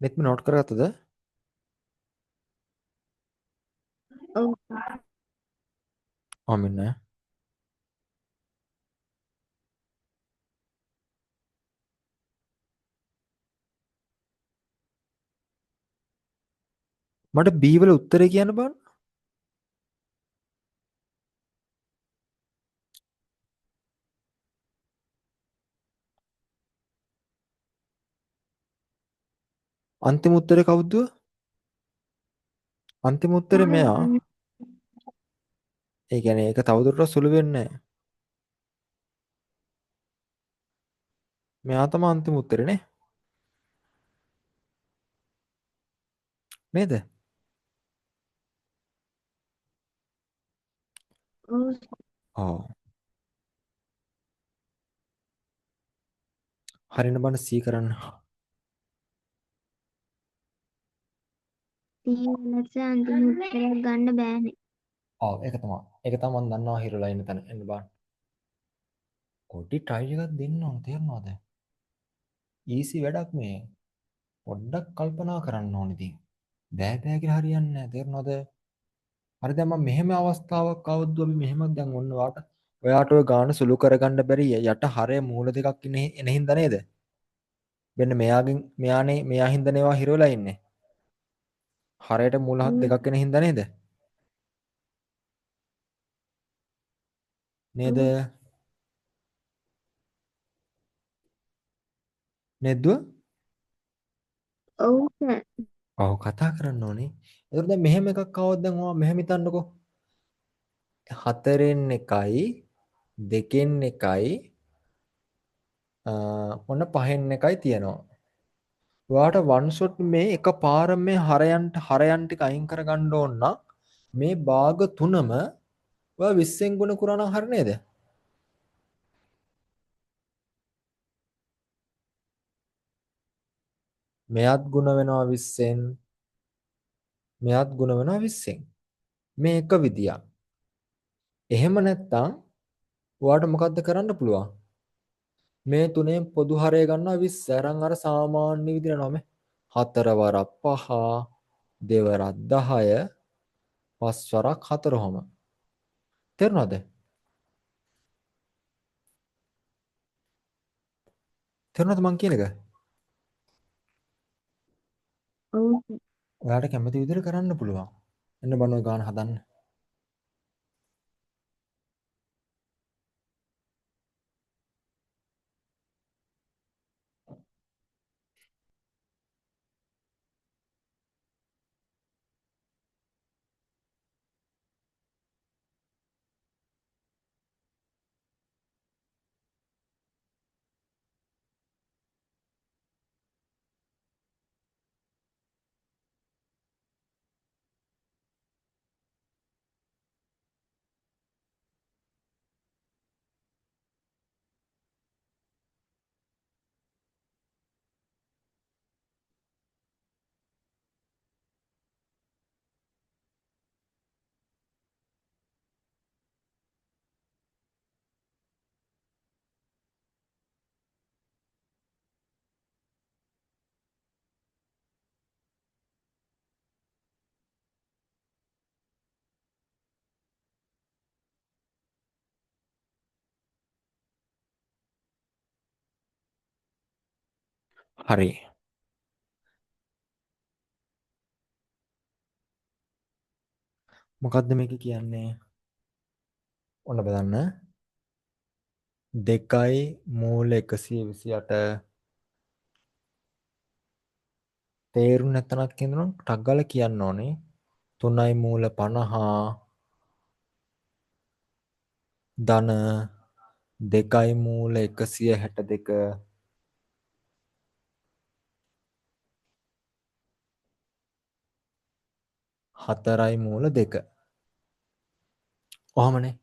නෙත් මේ නෝට් කරගත්තද? ඔව් මෙන්න. මට B වල උත්තරේ කියන්න බෑ. අන්තිම උත්තරේ කවුද? අන්තිම උත්තරේ මෙයා. ඒ කියන්නේ ඒක තවදුරටත් සුළු වෙන්නේ නැහැ. මෙයා තමයි අන්තිම උත්තරේ නේ. නේද? ඔව් ඔව්. හරින බණ C කරන්න. තීවලස අන්තිම උත්තරයක් ගන්න බෑනේ. ඔව් ඒක තමයි. ඒක තමයි මම දන්නවා හිරලා ඉන්න තැන. එන්න බලන්න. පොඩි try එකක් දෙන්න ඕන තේරෙනවද? easy වැඩක් මේ. පොඩ්ඩක් කල්පනා කරන්න ඕන ඉතින්. බෑ කියලා හරියන්නේ නැහැ තේරෙනවද? හරි දැන් මම මෙහෙම අවස්ථාවක් ආවොත් අපි මෙහෙම දැන් ඔන්න ඔයාට ඔය ගාන සුළු කරගන්න බැරි යට හරය මූල දෙකක් එන හින්දා නේද? මෙන්න මෙයා හින්දා නේවා හිර වෙලා ඉන්නේ. හරයට මූල දෙකක් එන හින්දා නේද? නේද? නේද? ඔව් සර්. ඔව් කතා කරන්න ඕනේ. ඒතර දැන් මෙහෙම එකක් ආවොත් දැන් ඔයා මෙහෙම හිතන්නකෝ. 4න් 1යි 2න් 1යි ඔන්න 5න් 1යි තියෙනවා. ඔයාට වන් ෂොට් මේ එක පාර මේ හරයන් ටික අයින් කරගන්න ඕන නම් මේ භාග තුනම ඔයා 20න් ගුණ කරා නම් හරි නේද? මෙයත් ගුණ වෙනවා 20න් මෙයත් ගුණ වෙනවා 20න්. මේ එක විදියක්. එහෙම නැත්නම් ඔයාට මොකද්ද කරන්න පුළුවන්? මේ තුනෙන් පොදු හරය ගන්නවා 20. අරන් අර සාමාන්‍ය විදිහට නම 4 වරක් 5 දෙවරක් 10 පස් වරක් 4 හොම. තේරුණාද? තේරුණාද මං කියන එක? ඔව් සර්. ඔයාට කැමති විදිහට කරන්න පුළුවන්. එන්න බණ ඔය ගාන හදන්න. හරි. මොකද්ද මේක කියන්නේ? ඔන්න බලන්න. 2යි මූල 128 තේරුම් නැතනක් කියනවා ටක් ගාලා කියන්න ඕනේ. 3යි මූල 50 ධන 2යි මූල 162 4යි මූල 2. ඔහමනේ.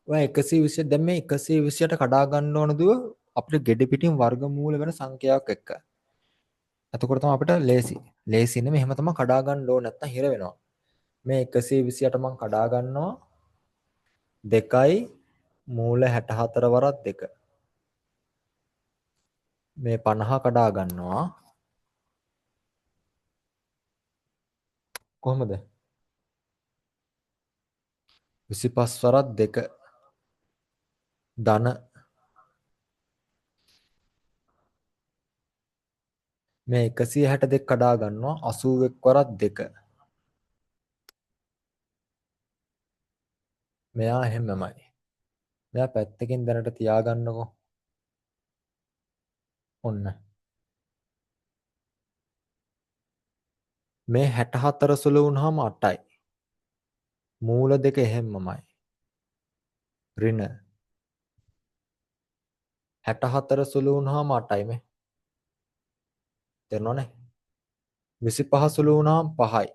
ඔය 120 දැන් මේ 128 කඩා ගන්න ඕන දුව අපිට ගෙඩි පිටින් වර්ගමූල වෙන සංඛ්‍යාවක් එක්ක. එතකොට තමයි අපිට ලේසි. ලේසි නෙමෙයි එහෙම තමයි කඩා ගන්න ඕන නැත්තම් හිර වෙනවා. මේ 128 මම කඩා ගන්නවා 2යි මූල 64 වරක් 2. මේ 50 කඩා ගන්නවා කොහමද? 25 වරක් 2 ධන මේ 162 කඩා ගන්නවා 81 වරක් 2. මෙයා එහෙමමයි. මෙයා පැත්තකින් දැනට තියාගන්නකෝ. ඔන්න. මේ 64 සුළු වුණාම 8යි. මූල දෙක එහෙම්මමයි. ඍණ 64 සුළු වුණාම 8යි මේ. තේරෙනවනේ? 25 සුළු වුණාම 5යි.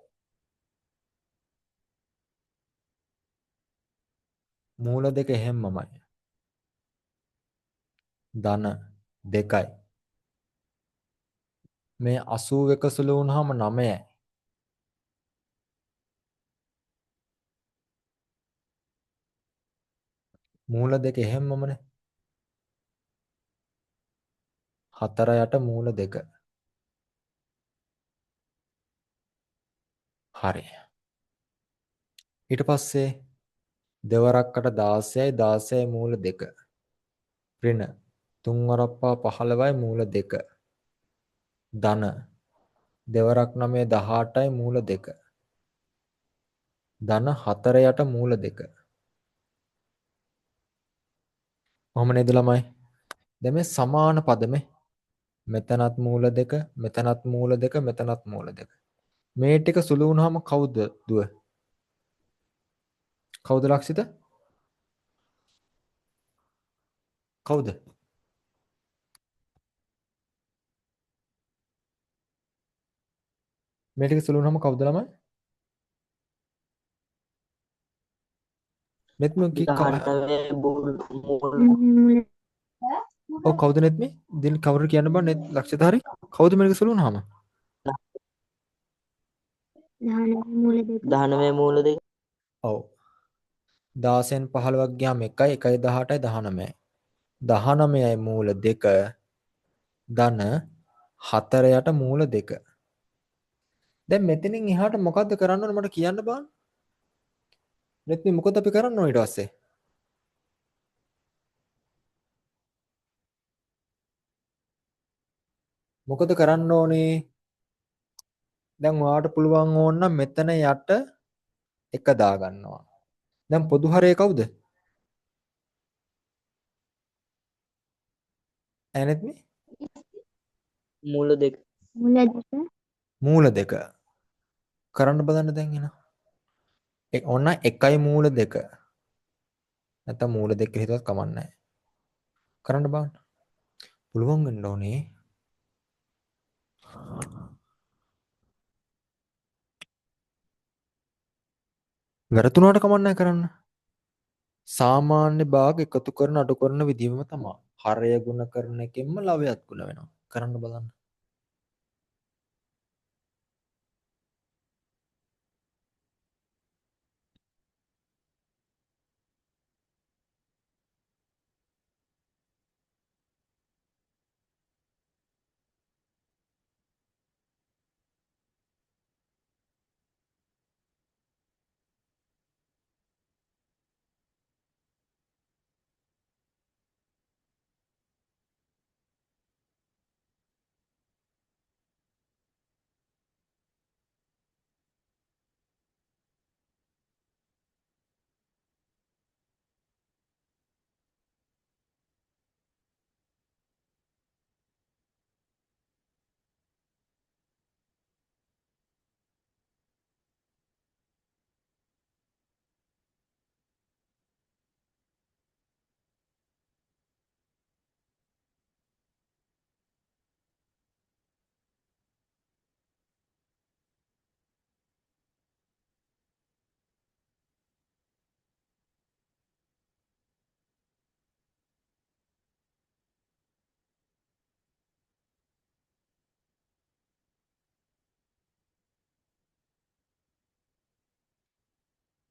මූල දෙක එහෙම්මමයි. ධන 2යි. මේ 81 සුළු වුණාම 9යි. මූල දෙක එහෙම්මමනේ. 4 යට මූල 2. හරි. ඊට පස්සේ දෙවරක්කට 16යි 16යි මූල 2. ඍණ 3 වරක් පහ 15යි මූල 2. ධන දෙවරක් 9 18යි මූල 2. ධන 4 යට මූල 2. කොහොම නේද ළමයි? දැන් මේ සමාන පදමේ මෙතනත් මූල 2 මෙතනත් මූල 2 මෙතනත් මූල 2. මේ ටික සුළු වුණාම කවුද දුව? කවුද ලක්ෂිත? කවුද? මේ ටික සුළු වුණාම කවුද ළමයි? නෙත්මි කි 19 මුල් මූල ඔව් කවුද නෙත්මි? දින කවුරු කියන්න බෑ නෙත් ලක්ෂිත හරි. කවුද මේක සුළු වුණාම? 19 මූල 2 19 මූල 2. ඔව් 16න් 15ක් ගියාම 1යි 1යි 18යි 19යි. 19යි මූල 2 ධන 4 යට මූල 2. දැන් මෙතනින් එහාට මොකද්ද කරන්න ඕන මට කියන්න බෑ. නෙත්මි මොකද අපි කරන්න ඕන ඊට පස්සේ? මොකද කරන්න ඕනේ? දැන් ඔයාලට පුළුවන් ඕන නම් මෙතන යට එක දාගන්නවා. දැන් පොදු හරය කවුද? ඈ නෙත්මි? මූල 2. මූල 2 මූල 2. කරන්න බලන්න දැන් එන. ඔන්න 1යි මූල 2. නැත්නම් මූල 2 කියලා හිතුවත් කමක් නැහැ. කරන්න බලන්න. පුළුවන් වෙන්න ඕනේ. වැරදුනාට කමක් නැහැ කරන්න. සාමාන්‍ය භාග එකතු කරන අඩු කරන විදිහම තමයි. හරය ගුණ කරන එකෙන්ම ලවයත් ගුණ වෙනවා. කරන්න බලන්න.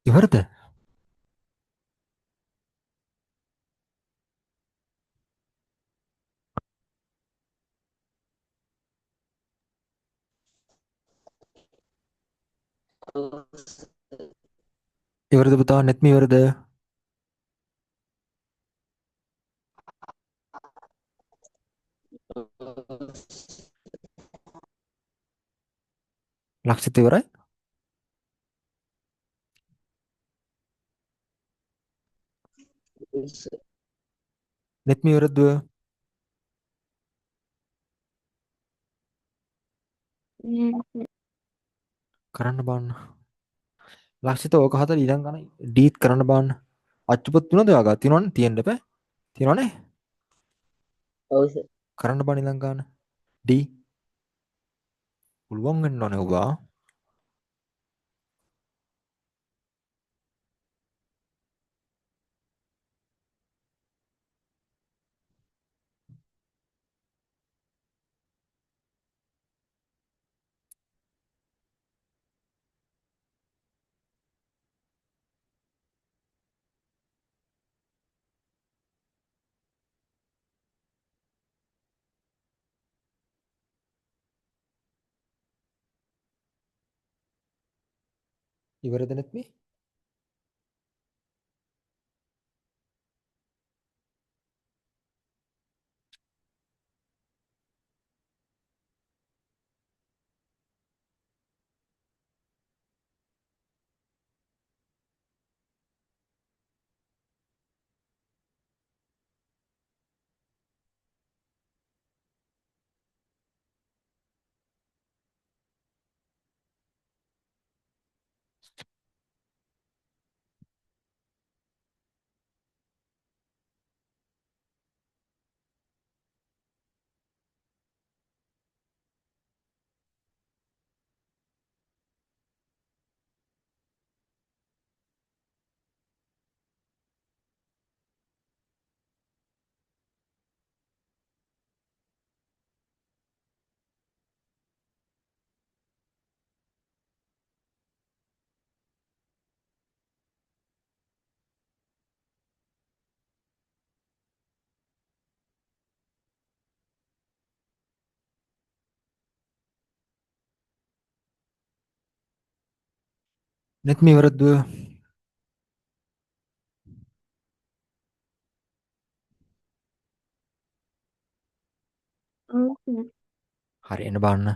ඉවරද? ඉවරද පුතා? නෙත්මි ඉවරද? ලක්ෂිත ඉවරයි? නෙත්මි ඉවරද? නෑ කරන්න බාන්න. ලක්ෂිත ඕක හතර ඊළඟ ගන්න ඩීත් කරන්න බාන්න. අච්චුපත් තුනද ඔයාගා තියෙනවනේ තියෙන්න බෑ. තියෙනවනේ. ඔව් සර්. කරන්න බාන්න ඊළඟ ගන්න. ඩී පුළුවන් වෙන්න ඕනේ ඔබා. ඉවරද නෙත්මි? නෙත්මි ඉවරද? ඔව් සර්. හරි එන්න බාන්න.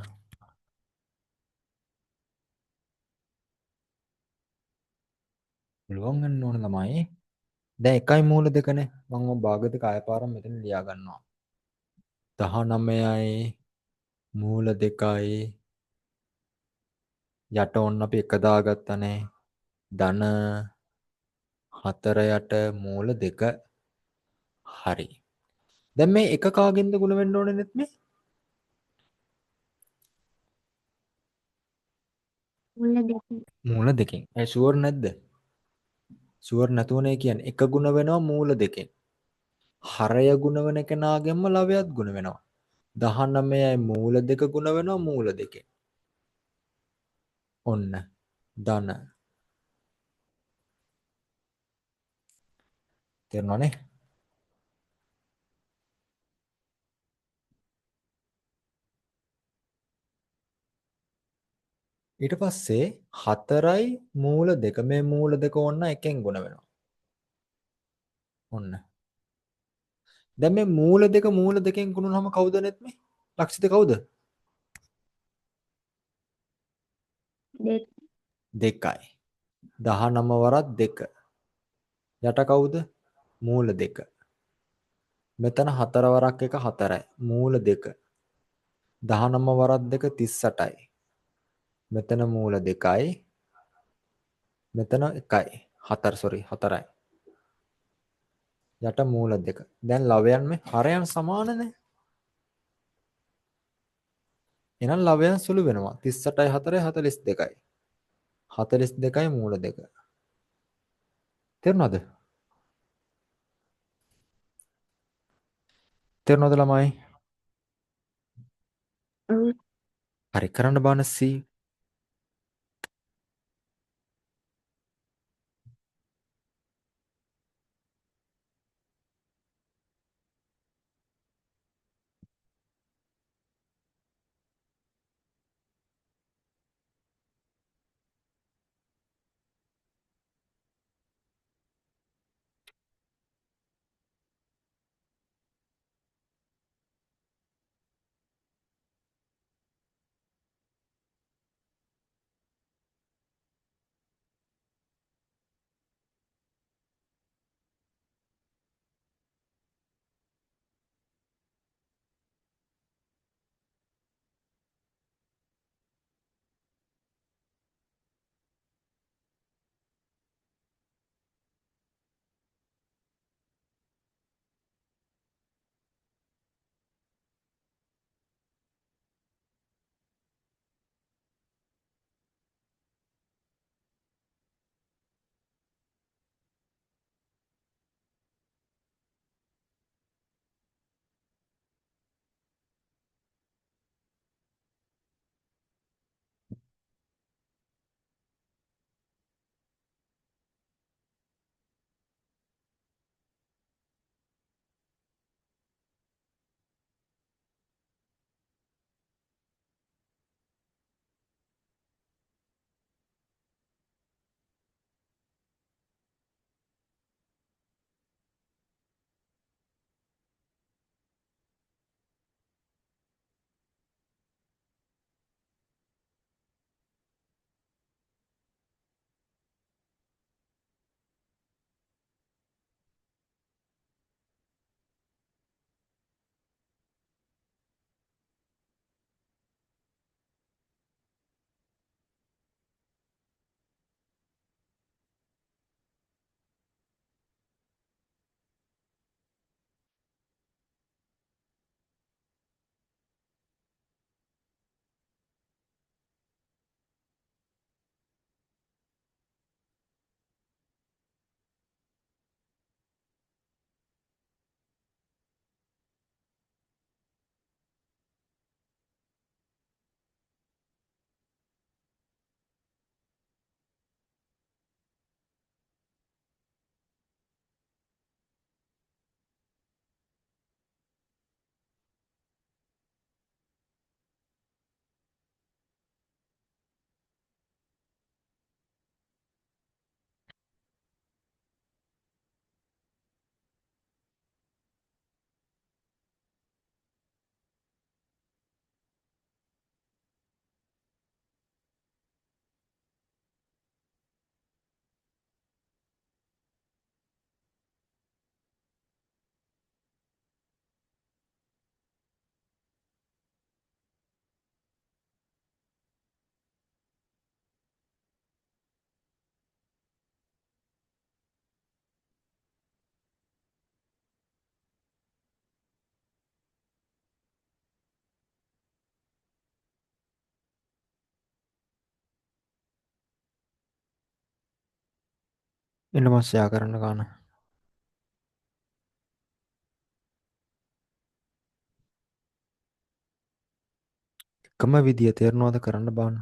පුළුවන් වෙන්න ඕනේ ළමයි. දැන් එකයි මූල දෙකනේ. මම ඔය භාග දෙක ආයපාරම මෙතන ලියා ගන්නවා. 19යි මූල දෙකයි යට ඔන්න අපි එක දාගත්තනේ. ධන 4 යට මූල 2. හරි. දැන් මේ එක කාගෙන්ද ගුණ වෙන්න ඕනේ නෙත් මේ? මුල දෙකෙන්. මූල දෙකෙන්. ඒ ෂුවර් නැද්ද? ෂුවර් නැතුවනේ කියන්නේ එක ගුණ වෙනවා මූල දෙකෙන්. හරය ගුණ වෙන කෙනාගෙන්ම ලවයත් ගුණ වෙනවා. 19යි මූල දෙක ගුණ වෙනවා මූල දෙකෙන්. ඔන්න. ධන. තේරුණානේ? ඊට පස්සේ 4යි මූල දෙක මේ මූල දෙක ඔන්න එකෙන් ගුණ වෙනවා. ඔන්න. දැන් මේ මූල දෙකෙන් ගුණ වුනහම කවුද නෙත් මේ? ලක්ෂිත කවුද? දෙක. 2යි. 19 වරක් 2. යට කවුද? මූල 2. මෙතන 4 වරක් 1 4යි. මූල 2. 19 වරක් 2 38යි. මෙතන මූල 2යි. මෙතන 1යි. 4 sorry 4යි. යට මූල 2. දැන් ලවයන් මේ හරයන් සමානනේ. එහෙනම් ලවයන් සුළු වෙනවා. 38යි 4යි 42යි. 42යි මූල 2. තේරුණාද? තේරුණාද ළමයි? ඔව්. හරි කරන්න බාන C. ඊට පස්සේ යා කරන්න ගන්න. එකම විදිය තේරෙනවද කරන්න බාන?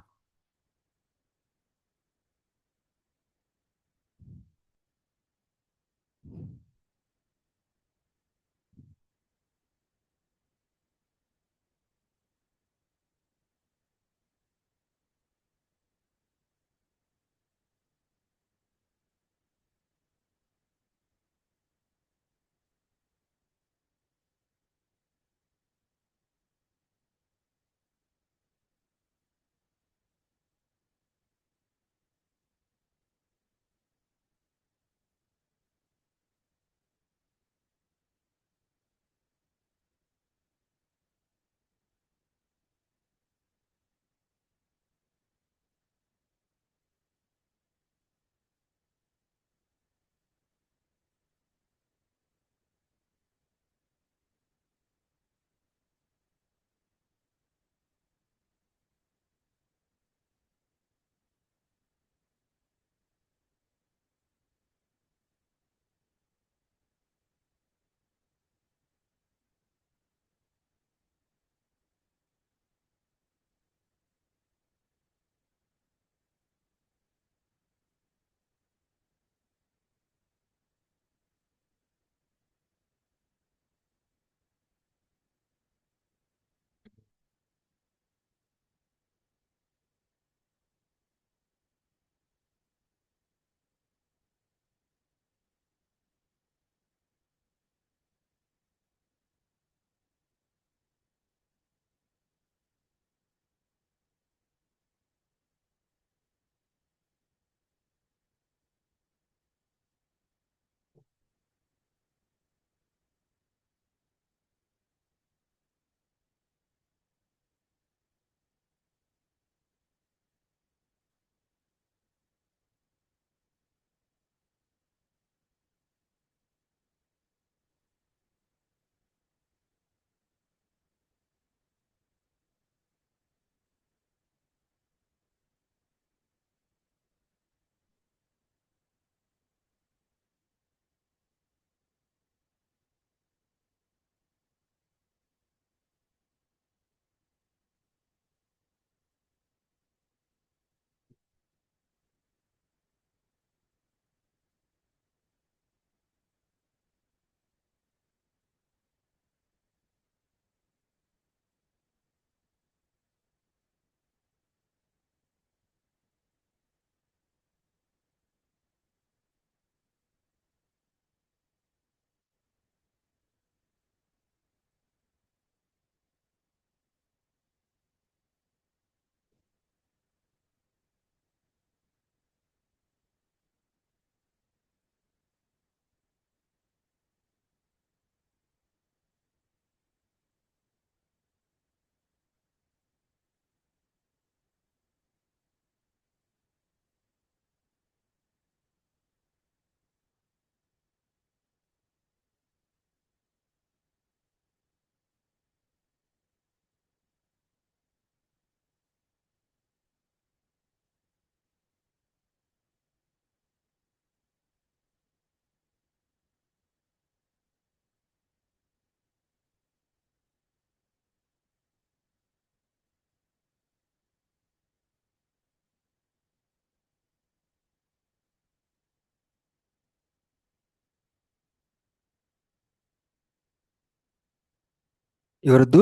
ඉවරද?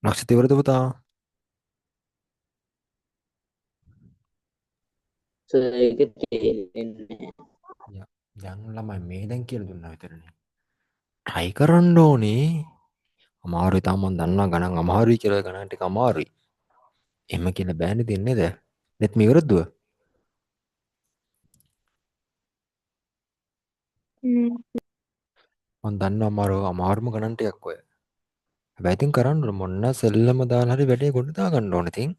නක්ෂත්‍ර ඉවරද පුතා? සර් ඒක තේරෙන්නේ යන් ළමයි මේ දැන් කියලා දුන්නා විතරනේ. try කරන්න ඕනේ. අමාරුයි තාම මම දන්නවා ගණන් අමාරුයි කියලා ගණන් ටික අමාරුයි. එහෙම කියලා බෑනේ දෙන්නේ නේද? නෙත් මේ ඉවරද? මම දන්නවා අමාරුම ගණන් ටිකක් ඔය. හැබැයි ඉතින් කරන්න ඕන මොන්න සෙල්ලම දාලා හරි වැඩේ ගොඩ දා ගන්න ඕනේ ඉතින්.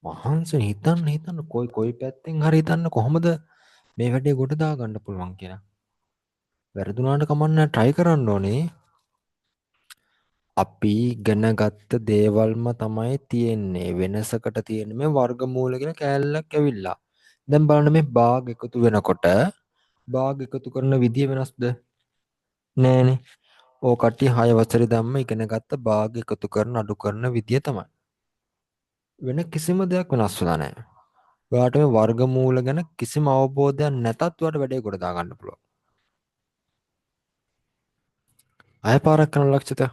මහන්සි හිතන්න කොයි පැත්තෙන් හරි හිතන්න කොහොමද මේ වැඩේ ගොඩ දා ගන්න පුළුවන් කියලා. වැරදුනාට කමන්න try කරන්න ඕනේ. අපි ඉගෙන ගත්ත දේවල්ම තමයි තියෙන්නේ. වෙනසකට තියෙන්නේ මේ වර්ගමූල කියන කෑල්ලක් ඇවිල්ලා. දැන් බලන්න මේ භාග එකතු වෙනකොට භාග එකතු කරන විදිය වෙනස්ද? නෑනේ. ඕක කට්ටිය 6 වසරේ ධම්ම ඉගෙන ගත්ත භාග එකතු කරන අඩු කරන විදිය තමයි. වෙන කිසිම දෙයක් වෙනස් වෙලා නැහැ. ඔයාට මේ වර්ගමූල ගැන කිසිම අවබෝධයක් නැතත් ඔයාට වැඩේ ගොඩ දා ගන්න පුළුවන්. ආය පාරක් කරන ලක්ෂිත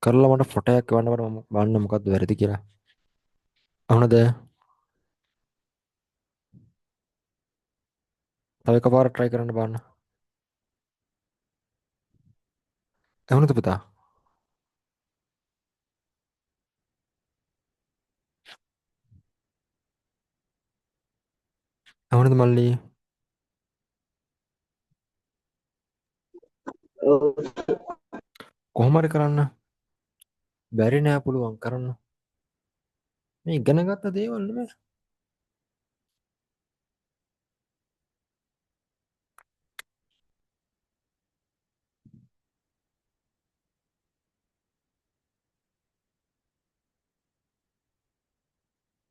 කරලා මට ෆොටෝ එකක් එවන්න මම බලන්න මොකද්ද වැරදි කියලා. අහනද? තව එකපාරක් try කරන්න බලන්න. අහනද පුතා? අහනද මල්ලි? ඔව් කොහොම හරි කරන්න. බැරි නෑ පුළුවන් කරන්න. මේ ඉගෙන ගත්ත දේවල් නෙමෙයි.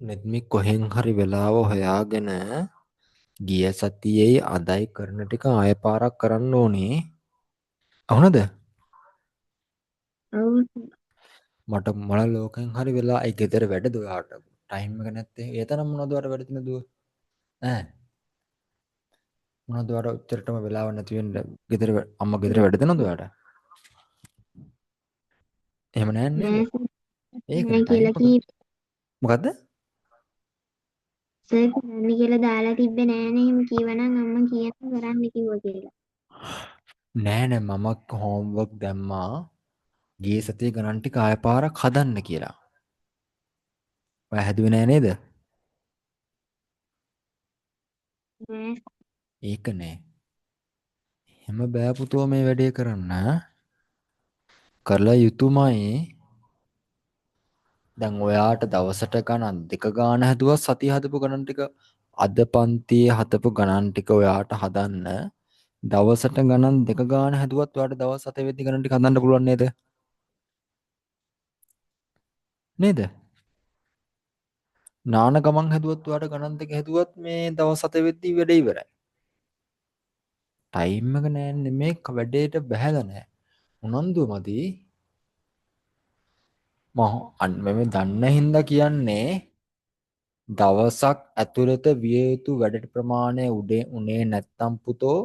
නෙත්මි කොහෙන් හරි වෙලාව හොයාගෙන ගිය සතියේ අදයි කරන ටික ආය පාරක් කරන්න ඕනේ. අහනද? ඔව් මට මොන ලෝකෙන් හරි වෙලා ඒ ගෙදර වැඩ දුවාට ටයිම් එක නැත්තේ. ඒ තරම් මොනවද ඔයාලට වැඩ තියෙන දුව? ඈ මොනවද ඔයාලට උච්චරටම වෙලාව නැති වෙන්න ගෙදර අම්මා ගෙදර වැඩ දෙනවද ඔයාලට? එහෙම නෑ නේද? නෑ ඒකනේ නෑ ටයිම් කියලා එක. කී මොකද්ද? සර් කරන්න කියලා දාලා තිබ්බේ නෑනේ එහෙම කීවනම් අම්මා කියන්න කරන්න කිව්වා කියලා. නෑ නෑ මම හෝම්වර්ක් දැම්මා ගිය සතියේ ගණන් ටික ආය පාරක් හදන්න කියලා. ඔයා හැදුවේ නෑ නේද? නෑ ඒක නෑ. හැම බෑ පුතෝ මේ වැඩේ කරන්න. කරලා යුතුයමයි. දැන් ඔයාට දවසට ගණන් දෙක ගාන හැදුවා සතිය හදපු ගණන් ටික අද පන්තියේ හදපු ගණන් ටික ඔයාට හදන්න දවසට ගණන් දෙක ගාන හැදුවත් ඔයාට දවස් 7 වෙද්දි ගණන් ටික හදන්න පුළුවන් නේද? නේද? නාන ගමන් හැදුවත් ඔයාට ගණන් දෙක හැදුවත් මේ දවස් 7 වෙද්දි වැඩේ ඉවරයි. ටයිම් එක නෑනේ මේ වැඩේට බහැලා නෑ. උනන්දුව මදි. මම අන්න මේ දන්න හින්දා කියන්නේ දවසක් ඇතුළත විය යුතු වැඩ ප්‍රමාණය උනේ නැත්තම් පුතෝ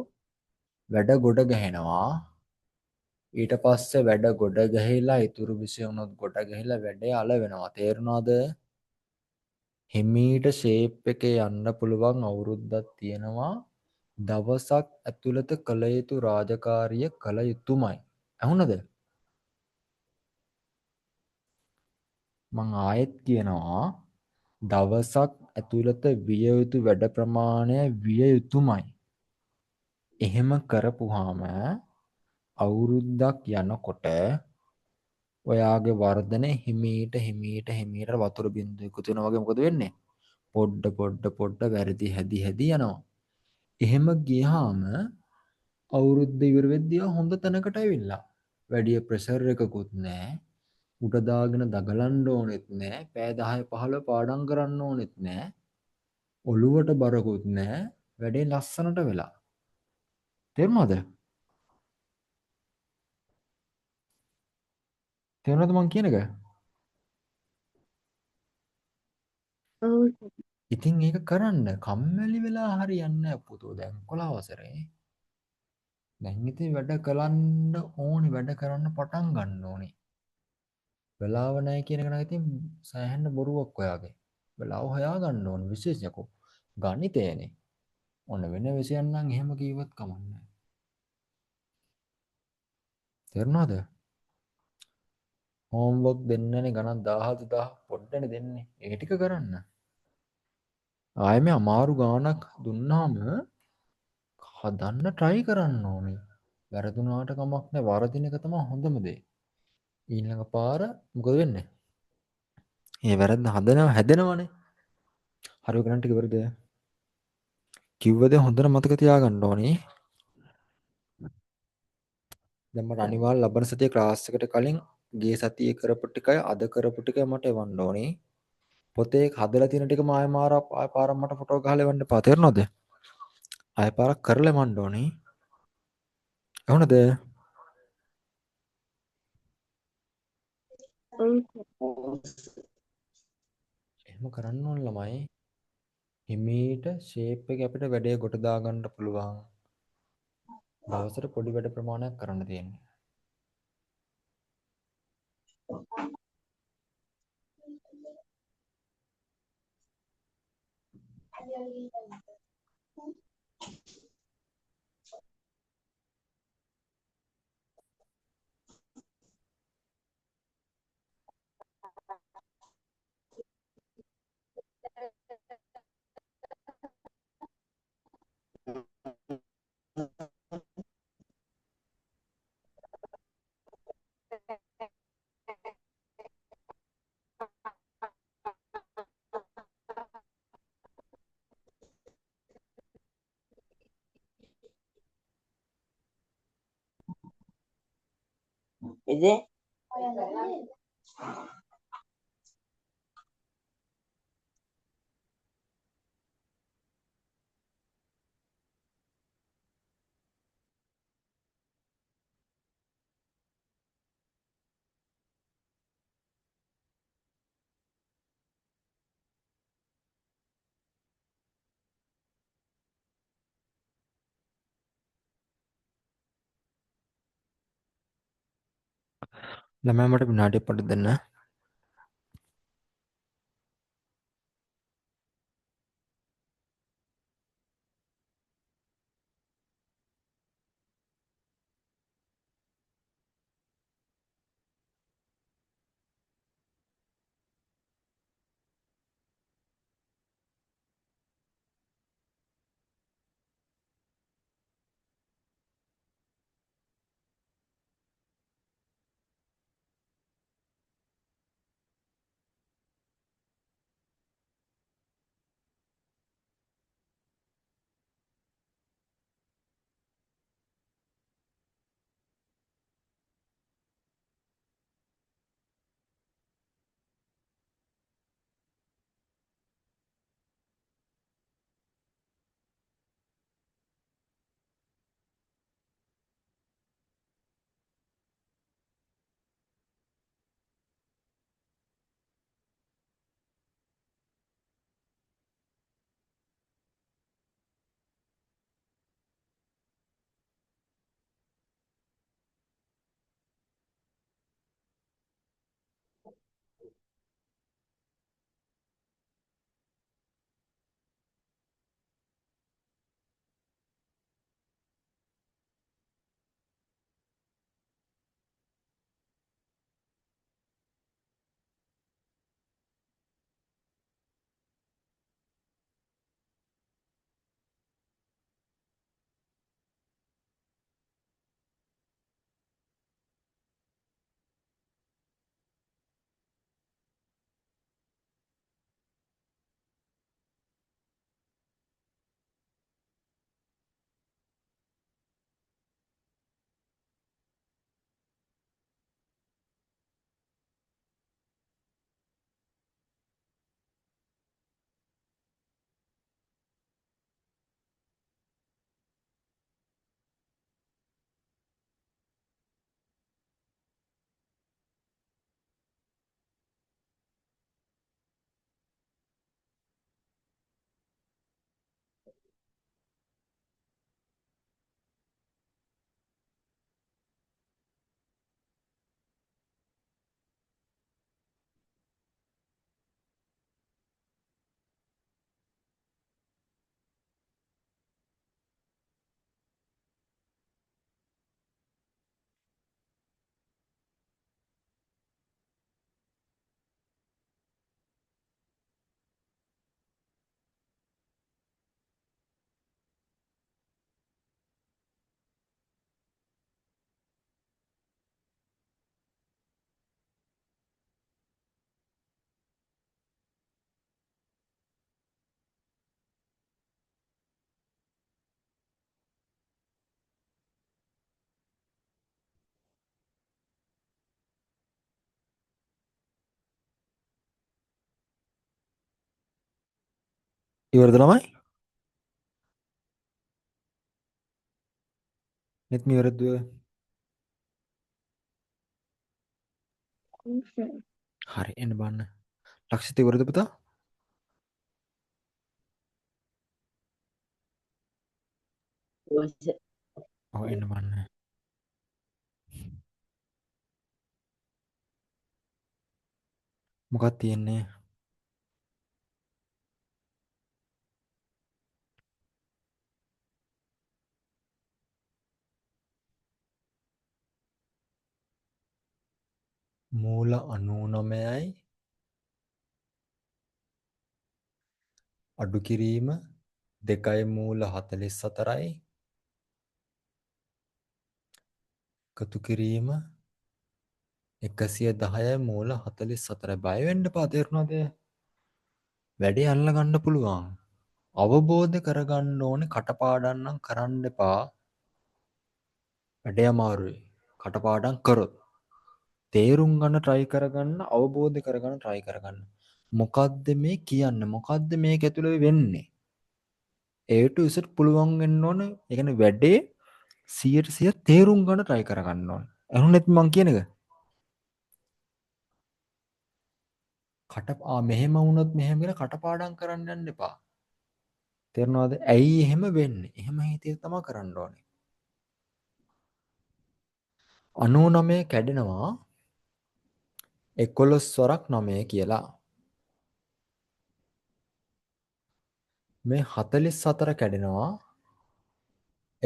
වැඩ ගොඩ ගහනවා. ඊට පස්සේ වැඩ ගොඩ ගහලා ඉතුරු විෂය උනොත් ගොඩ ගහලා වැඩේ අල වෙනවා. තේරුණාද? හිමීට ෂේප් එකේ යන්න පුළුවන් අවුරුද්දක් තියෙනවා. දවසක් ඇතුළත කළ යුතු රාජකාරිය කළ යුතුමයි. ඇහුණද? මං ආයෙත් කියනවා දවසක් ඇතුළත විය යුතු වැඩ ප්‍රමාණය විය යුතුමයි. එහෙම කරපුවාම අවුරුද්දක් යනකොට ඔයාගේ වර්ධනය හිමීට වතුර බින්දුව එකතු වෙනවා වගේ මොකද වෙන්නේ? පොඩ වැරදි හැදි යනවා. එහෙම ගියාම අවුරුද්ද ඉවර වෙද්දී හොඳ තැනකට ඇවිල්ලා. වැඩි ප්‍රෙෂර් එකකුත් නැහැ. උඩ දාගෙන දගලන්න ඕනෙත් නැහැ. පෑ 10 15 පාඩම් කරන්න ඕනෙත් නැහැ. ඔළුවට බරකුත් නැහැ. වැඩේ ලස්සනට වෙලා. තේරුණාද? තේරුණාද මං කියන එක? ඔව් ඉතින් ඒක කරන්න කම්මැලි වෙලා හරියන්නේ නැහැ පුතෝ. දැන් 11 වසරේ. දැන් ඉතින් වැඩ කරන්න ඕනි වැඩ කරන්න පටන් ගන්න ඕනි. වෙලාව නැහැ කියන එක නම් ඉතින් සෑහෙන්න බොරුවක් ඔයාගේ. වෙලාව හොයා ගන්න ඕනි විශේෂයකෝ. ගණිතයනේ. ඔන්න වෙන විෂයන් නම් එහෙම කිව්වත් කමක් නැහැ. තේරුණාද? හෝම්වර්ක් දෙන්නනේ ගණන් 1000 2000 පොඩ්ඩනේ දෙන්නේ. ඒ ටික කරන්න. ආයෙ මේ අමාරු ගාණක් දුන්නාම හදන්න try කරන්න ඕනේ. වැරදුනාට කමක් නැහැ. වරදින එක තමයි හොඳම දේ. ඊළඟ පාර මොකද වෙන්නේ? ඒ වැරද්ද හැදෙනවනේ. හරි ගණන් ටික ඉවරද? කිව්ව දේ හොඳට මතක තියාගන්න ඕනේ. දැන් මට අනිවාර්ය ලබන සතියේ ක්ලාස් එකට කලින් ගිය සතියේ කරපු ටිකයි අද කරපු ටිකයි මට එවන්න ඕනේ. පොතේ ඒක හදලා තියෙන ටික ආය පාරක් මට ෆොටෝ ගහලා එවන්න එපා. තේරෙනවද? ආය පාරක් කරලා එවන්න ඕනේ. ඇහුණද? එහෙම කරන්න ඕන ළමයි. හිමීට ෂේප් එක අපිට වැඩේ ගොඩ දාගන්න පුළුවන්. දවසට පොඩි වැඩ ප්‍රමාණයක් කරන්න තියෙන්නේ. ඉතින් ළමයා මට විනාඩියක් පොඩ්ඩක් දෙන්න. ඉවරද ළමයි? net මේ ඉවරද? හරි එන්න බලන්න. ලක්ෂිත ඉවරද පුතා? ඔව් එන්න බලන්න. මොකක්ද තියෙන්නේ? මූල 99යි අඩු කිරීම 2යි මූල 44යි එකතු කිරීම 110යි මූල 44යි. බය වෙන්න එපා, තේරුණාද? වැඩේ අල්ල ගන්න පුළුවන්. අවබෝධ කරගන්න ඕනේ, කටපාඩම් නම් කරන්න එපා. වැඩේ අමාරුයි. කටපාඩම් කරොත් තේරුම් ගන්න try කරගන්න, අවබෝධ කරගන්න try කරගන්න. මොකද්ද මේ කියන්නේ? මොකද්ද මේක ඇතුළේ වෙන්නේ? A to Z පුළුවන් වෙන්න ඕන. ඒ කියන්නේ වැඩේ 100% තේරුම් ගන්න try කරගන්න ඕන. අහුනෙත් මං කියන එක. මෙහෙම වුණොත් මෙහෙම කියලා කටපාඩම් කරන්න යන්න එපා. තේරෙනවද? ඇයි එහෙම වෙන්නේ? එහෙම හිතේ තමයි කරන්න ඕනේ. 99 කැඩෙනවා 11 වරක් 9 කියලා. මේ 44 කැඩෙනවා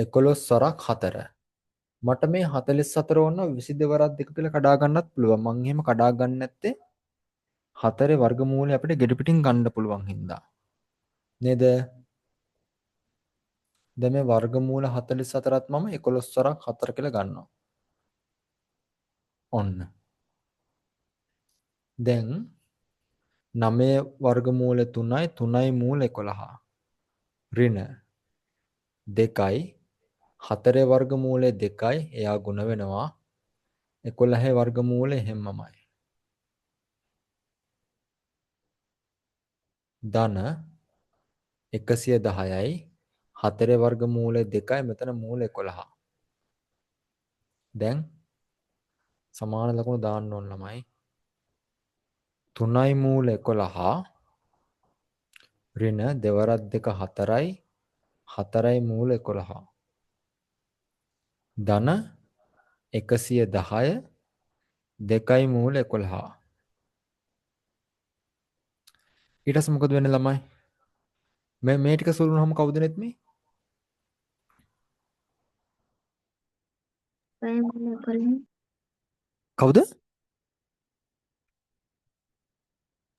11 වරක් 4. මට මේ 44 ඕන 22 වරක් 2 කියලා කඩා ගන්නත් පුළුවන්. මං එහෙම කඩා ගන්න නැත්තේ 4 වර්ගමූලය අපිට ගෙඩි පිටින් ගන්න පුළුවන් හින්දා. නේද? දැන් මේ වර්ගමූල 44ත් මම 11 වරක් 4 කියලා ගන්නවා. ඔන්න. දැන් 9 වර්ගමූල 3යි 3යි මූල 11. ඍණ 2යි 4 වර්ගමූලය 2යි එයා ගුණ වෙනවා 11 වර්ගමූලය හැමමයි. ධන 110යි 4 වර්ගමූලය 2යි මෙතන මූල 11. දැන් සමාන ලකුණු දාන්න ඕන ළමයි. 3යි මූල 11 ඍණ 2 වරක් 2 4යි 4යි මූල 11. ධන 110 2යි මූල 11. ඊට පස්සේ මොකද වෙන්නේ ළමයි? මේ ටික සුළු වුණාම කවුද නෙත් මේ? කවුද?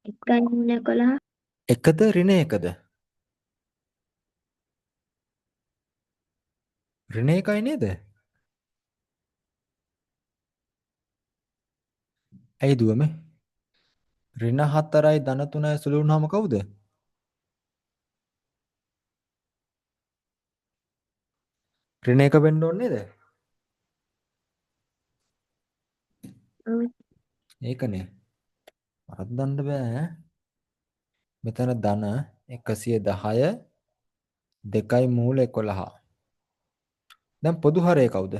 1යි මූල 11 එකද ඍණ එකද? ඍණ එකයි නේද? ඇයි දුවමේ? ඍණ 4යි ධන 3යි සුළු වුණාම කවුද? ඍණ එක වෙන්න ඕනේ නේද? ඒකනේ. වරද්දන්න බෑ. මෙතන ධන 110 2යි මූල 11. දැන් පොදු හරය කවුද?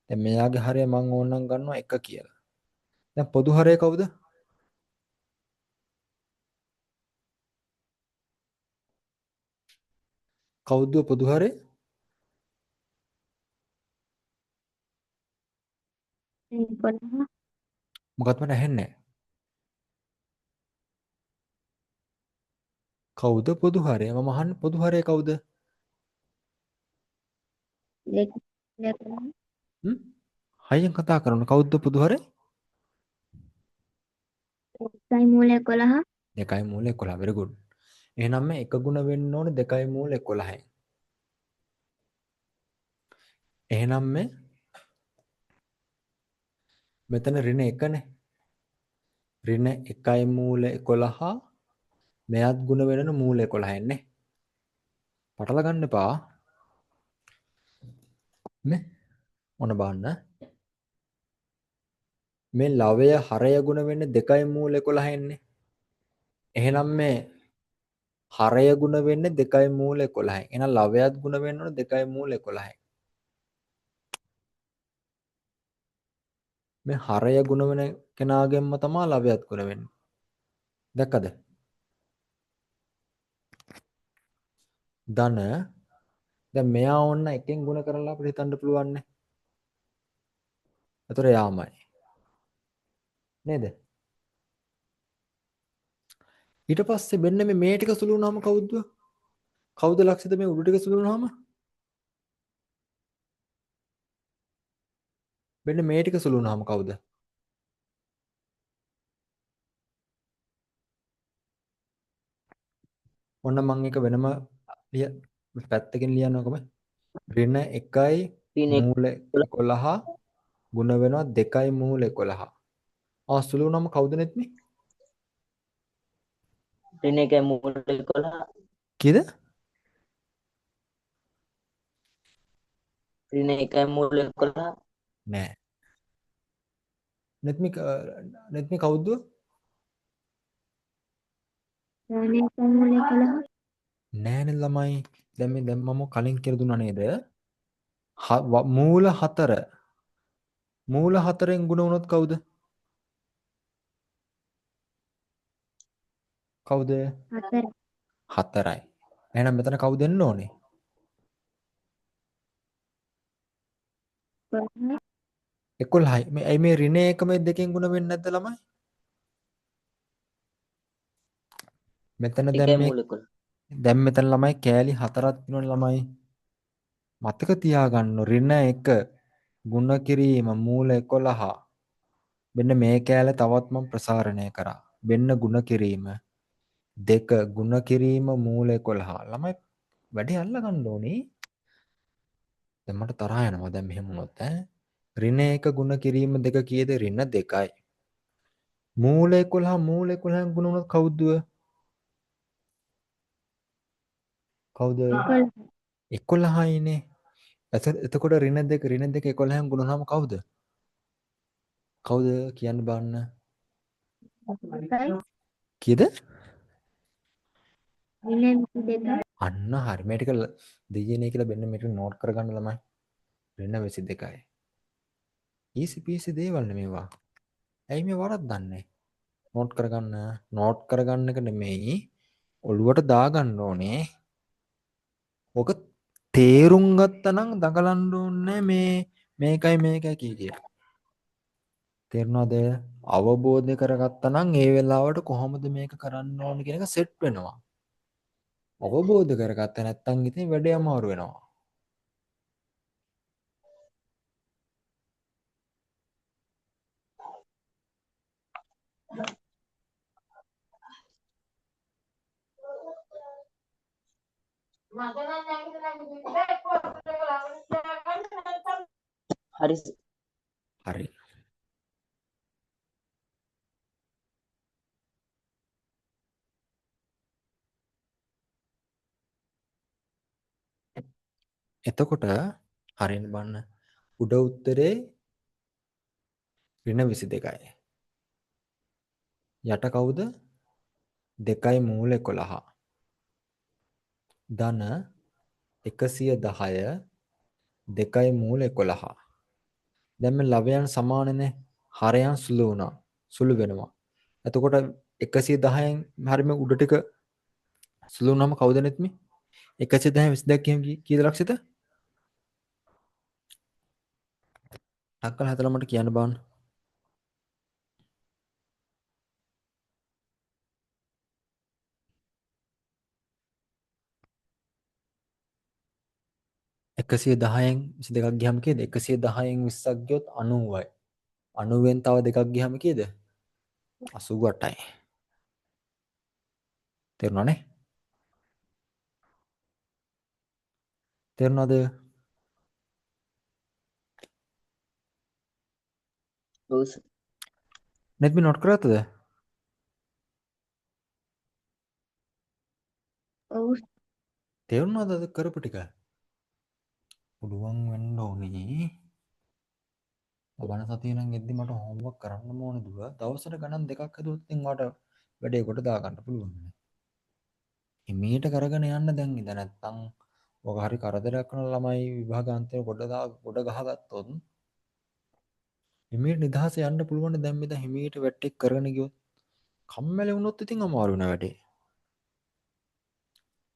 දැන් මෙයාගේ හරය මම ඕනනම් ගන්නවා 1 කියලා. දැන් පොදු හරය කවුද? කවුද පොදු හරය? මොකක්ද මට ඇහෙන්නේ නැහැ. කවුද පොදු හරය? මම අහන්නේ පොදු හරය කවුද? හ්ම්? හයියෙන් කතා කරන්න. කවුද පොදු හරය? 1යි මූල 11 2යි මූල 11. very good. එහෙනම් මේ 1 ගුණ වෙන්න ඕනේ 2යි මූල 11යි. එහෙනම් මේ මෙතන ඍණ 1නේ. ඍණ 1යි මූල 11 මෙයත් ගුණ වෙනන මූල 11න් නේ. පටල ගන්න එපා. නේ? මොන බලන්න. මේ ලවය හරය ගුණ වෙන්නේ 2යි මූල 11න් නේ. එහෙනම් මේ හරය ගුණ වෙන්නේ 2යි මූල 11යි. එහෙනම් ලවයත් ගුණ වෙන්න ඕන 2යි මූල 11යි. මේ හරය ගුණ වෙන කෙනාගෙන්ම තමයි ලවයත් ගුණ වෙන්නේ. දැක්කද? ධන දැන් මෙයා ඕන්න එකෙන් ගුණ කරලා අපිට හිතන්න පුළුවන් නේ. ඒතර යාමයි. නේද? ඊට පස්සේ මෙන්න මේ ටික සුළු වුණාම කවුද? කවුද ලක්ෂිත මේ උඩු ටික සුළු වුණාම? මෙන්න මේ ටික සුළු වුණාම කවුද? ඔන්න මම එක වෙනම පැත්තකින් ලියන්නකොම ඍණ 1යි ඍණ මූල 11 ගුණ වෙනවා 2යි මූල 11. සුළු වුණාම කවුද නෙත්නේ? ඍණ 1 මූල 11 කීයද? ඍණ 1 මූල 11 නෑ. නෙත්මි කවුද? ශ්‍රවණය මූල 11. නෑනේ ළමයි. දැන් මම කලින් කියලා දුන්නා නේද? මූල 4. මූල 4ෙන් ගුණ වුණොත් කවුද? කවුද? 4. 4යි. එහෙනම් මෙතන කවුද එන්න ඕනේ? 11යි. මේ ඇයි මේ ඍණ 1 මේ දෙකෙන් ගුණ වෙන්නේ නැද්ද ළමයි? මෙතන 1 මූල 11 දැන් මෙතන ළමයි කෑලි 4ක් තියෙනවනේ ළමයි. මතක තියාගන්න ඍණ 1 ගුණ කිරීම මූල 11. මෙන්න මේ කෑල්ල තවත් මම ප්‍රසාරණය කරා. වෙන්න ගුණ කිරීම 2 ගුණ කිරීම මූල 11. ළමයි වැඩි අල්ල ගන්න ඕනේ. දැන් මට තරහ යනවා දැන් මෙහෙම වුණොත් ඈ. ඍණ 1 ගුණ කිරීම 2 කීයද? ඍණ 2යි. මූල 11න් ගුණ වුණොත් කවුද? කවුද? 11යිනේ. එතකොට ඍණ 2 11න් ගුණ වුණාම කවුද? කවුද කියන්න බලන්න. කීයද? ඍණ 22. අන්න හරි. මේ ටික දෙයියනේ කියලා මෙන්න මේක නෝට් කරගන්න ළමයි. ඍණ 22යි. ඊසි පීසි දේවල් මේවා. ඇයි මේ වරද්දන්නේ? නෝට් කරගන්න. නෝට් කරගන්න එක නෙමෙයි. ඔළුවට දාගන්න ඕනේ. ඔක තේරුම් ගත්තා නම් දඟලන්න ඕනේ මේකයි කිය. තේරුණාද? අවබෝධ කරගත්තා නම් ඒ වෙලාවට කොහොමද මේක කරන්න ඕනේ කියන එක සෙට් වෙනවා. අවබෝධ කරගත්තා නැත්නම් ඉතින් වැඩේ අමාරු වෙනවා. හරි හරි. එතකොට හරියට බලන්න උඩ උත්තරේ ඍණ 22යි. යට කවුද? 2යි මූල 11. ධන 110 2යි මූල 11. දැන් මේ ලවයන් සමානනේ. හරයන් සුළු වුණා. සුළු වෙනවා. එතකොට 110න් හරි මේ උඩ ටික සුළු වුණාම කවුද නෙත්මි? 110 22 කියම කීයද ලක්ෂිත? ටක්කල හදලා මට කියන්න බාන්න. 110න් 22ක් ගියම කීයද? 110න් 20ක් ගියොත් 90යි. 90න් තව දෙකක් ගියම කීයද? 88යි. තේරුණානේ? තේරුණාද? ඔව් නෙත්මි නෝට් කරගත්තද? ඔව්. තේරුණාද අද කරපු ටික? පුළුවන් වෙන්න ඕනේ. ඔබන සතිය නම් එද්දි මට හෝම්වර්ක් කරන්න ඕනේ දුව. දවසට ගණන් දෙකක් හදුවොත් ඉතින් මට වැඩේ කොට දා ගන්න පුළුවන්. හිමීට කරගෙන යන්න දැන් ඉඳ නැත්තම් ඔක හරි කරදරයක් කරන ළමයි විභාගාන්තයේ ගොඩ ගහගත්තොත් හිමීට නිදහස යන්න පුළුවන් දැන් මෙතන හිමීට වැටෙක් කරගෙන ගියොත් කම්මැලි වුණොත් ඉතින් අමාරු වෙන වැඩේ.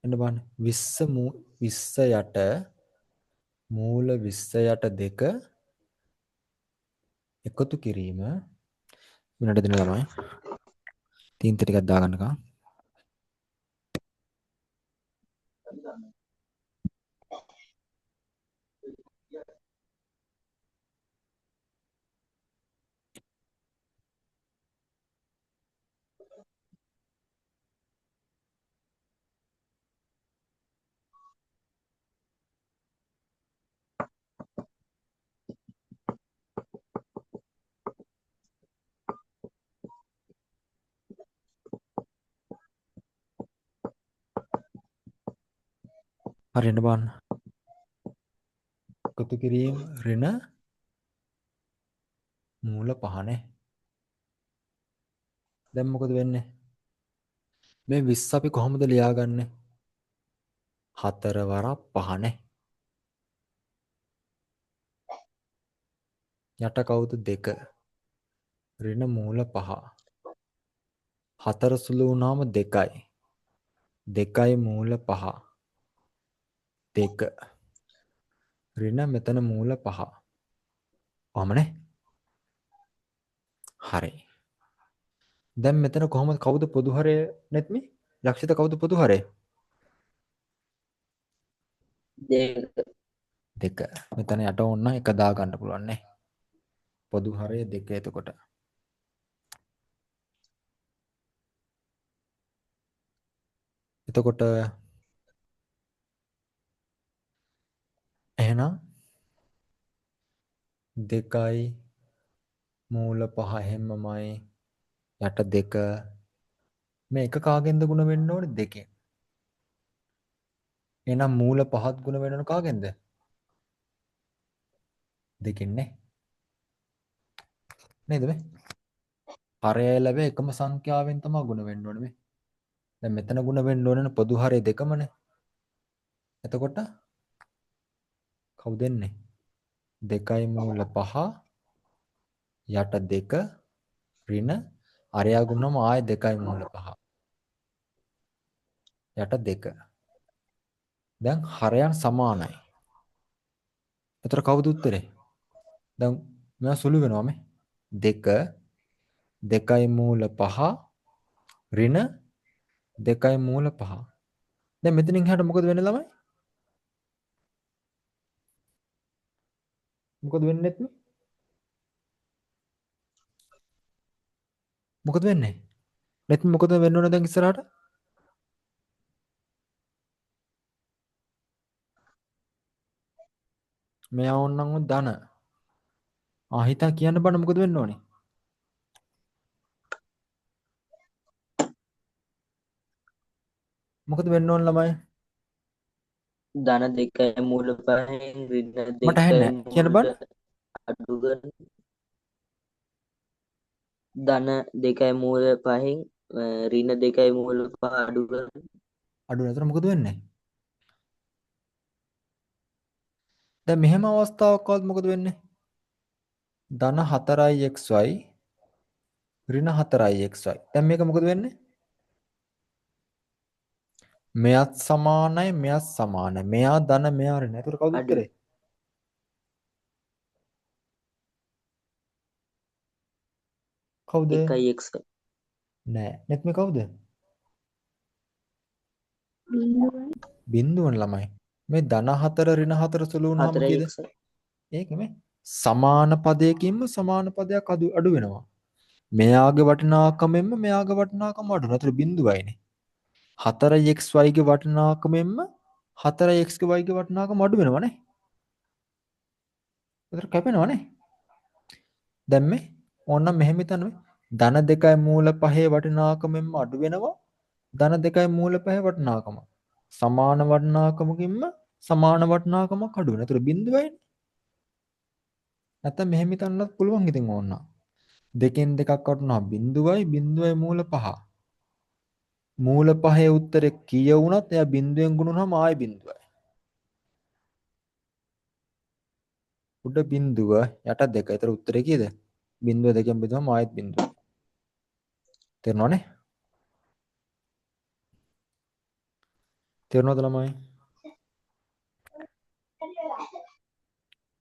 එන්න බලන්න 20 යට මූල 20 යට 2 එකතු කිරීම විනාඩි දෙන්න ළමයි. තීන්ත ටිකක් දාගන්නකම්. හරි එන්න බලන්න. එකතු කිරීම ඍණ මූල 5නේ. දැන් මොකද වෙන්නේ? මේ 20 අපි කොහොමද ලියාගන්නේ? 4 වරක් 5නේ. යට කවුද 2? ඍණ මූල 5. 4 සුළු වුණාම 2යි. 2යි මූල 5. 2. ඍණ මෙතන මූල 5. ඔහමනේ. හරි. දැන් මෙතන කොහොමද කවුද පොදු හරය නැත්මි? යක්ෂිත කවුද පොදු හරය? 2. 2. මෙතන යට ඕන්න එක දා ගන්න පුළුවන් නේ. පොදු හරය 2 එතකොට. එතකොට එහෙනම් 2යි මූල 5 හැමමයි යට 2 මේ එක කාගෙන්ද ගුණ වෙන්න ඕනේ 2කින්. එහෙනම් මූල 5ත් ගුණ වෙන්න ඕන කාගෙන්ද? 2කින් නේ. නේද මේ? හරය ලැබෙ එකම සංඛ්‍යාවෙන් තමයි ගුණ වෙන්න ඕනේ මේ. දැන් මෙතන ගුණ වෙන්න ඕනේ පොදු හරය 2මනේ. එතකොට කවුද එන්නේ? 2යි මූල 5 යට 2 ඍණ අරයා ගුණම ආය 2යි මූල 5 යට 2. දැන් හරයන් සමානයි. එතකොට කවුද උත්තරේ? දැන් මෙයා සුළු වෙනවා මේ. 2 2යි මූල 5 ඍණ 2යි මූල 5. දැන් මෙතනින් එහාට මොකද වෙන්නේ ළමයි? මොකද වෙන්නේ නැත්නම්? මොකද වෙන්නේ? නැත්නම් මොකද වෙන්න ඕන දැන් ඉස්සරහට? මෙයා ඕන්නම් ධන. හිතා කියන්න බෑ මොකද වෙන්න ඕනේ? මොකද වෙන්න ඕන ළමයි? ධන 2යි මූල 5න් ඍණ මට 2යි ඇහෙන්නේ නැහැ. කියන්න මූල බෑ. අඩු කරන ධන 2යි මූල 5න් ඍණ 2යි මූල 5 අඩු කරන අඩු නැතර මොකද වෙන්නේ? දැන් මෙහෙම අවස්ථාවක් ආවොත් මොකද වෙන්නේ? ධන 4යි xy ඍණ 4යි xy. දැන් මේක මොකද වෙන්නේ? මෙයත් සමානයි මෙයත් සමානයි. මෙයා ධන මෙයා ඍණ. ඒතර කවුද අඩු උත්තරේ? කවුද? 1යි x නෑ. නැත්නම් කවුද? බිඳුවයි බිඳුවන ළමයි. මේ ධන 4 ඍණ 4 සුළු වුණාම 4යි කීයද? x ඒක නෙමෙයි. සමාන පදයකින්ම සමාන පදයක් අඩු වෙනවා. මෙයාගේ වටිනාකමෙන්ම මෙයාගේ වටිනාකම අඩු වෙනවා. ඒතර බිඳුවයිනේ. 4xy ගේ වටිනාකමෙන්ම 4x ගේ y ගේ වටිනාකම අඩු වෙනවනේ. ඒතර කැපෙනවනේ. දැන් මේ ඕනනම් මෙහෙම හිතන්න මේ. ධන 2යි මූල 5 වටිනාකමෙන්ම අඩු වෙනවා. ධන 2යි මූල 5 වටිනාකම. සමාන වටිනාකමකින්ම සමාන වටිනාකමක් අඩු වෙනවා. ඒතර බිඳුවයිනේ. නැත්තම් මෙහෙම හිතන්නත් පුළුවන් ඉතින් ඕනනම්. දෙකෙන් දෙකක් වටනවා බිඳුවයි බිඳුවයි මූල 5. මූල පහේ උත්තරේ කීය වුණත් එයා බිඳුවෙන් ගුණුනහම ආයෙ බිඳුවයි. උඩ බිඳුව යට 2. ඒතර උත්තරේ කීයද? බිඳුව 2කින් බෙදුවම ආයෙත් බිඳුවයි. තේරුණානේ? තේරුණාද ළමයි?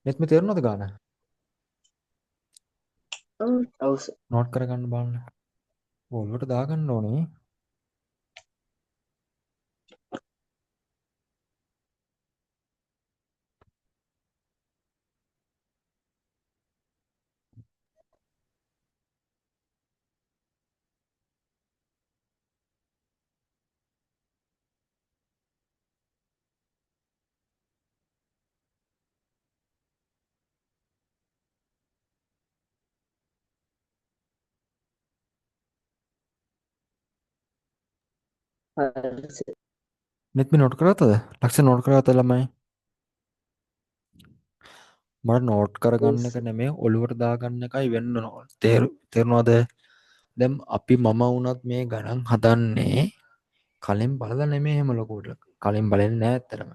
මෙත් මේ තේරුණාද ගාන? ඔව් ඔව් නෝට් කරගන්න බලන්න. ඔළුවට දාගන්න ඕනේ. හරි. මෙත් මේ නෝට් කරගත්තද? ලක්ෂණ නෝට් කරගත්තද ළමයි? මට නෝට් කරගන්න එක නෙමෙයි ඔළුවට දාගන්න එකයි වෙන්න ඕන. තේරුණාද? දැන් අපි මම වුණත් මේ ගණන් හදන්නේ කලින් බලලා නෙමෙයි එහෙම ලොකුට. කලින් බලන්නේ නැහැ ඇත්තටම.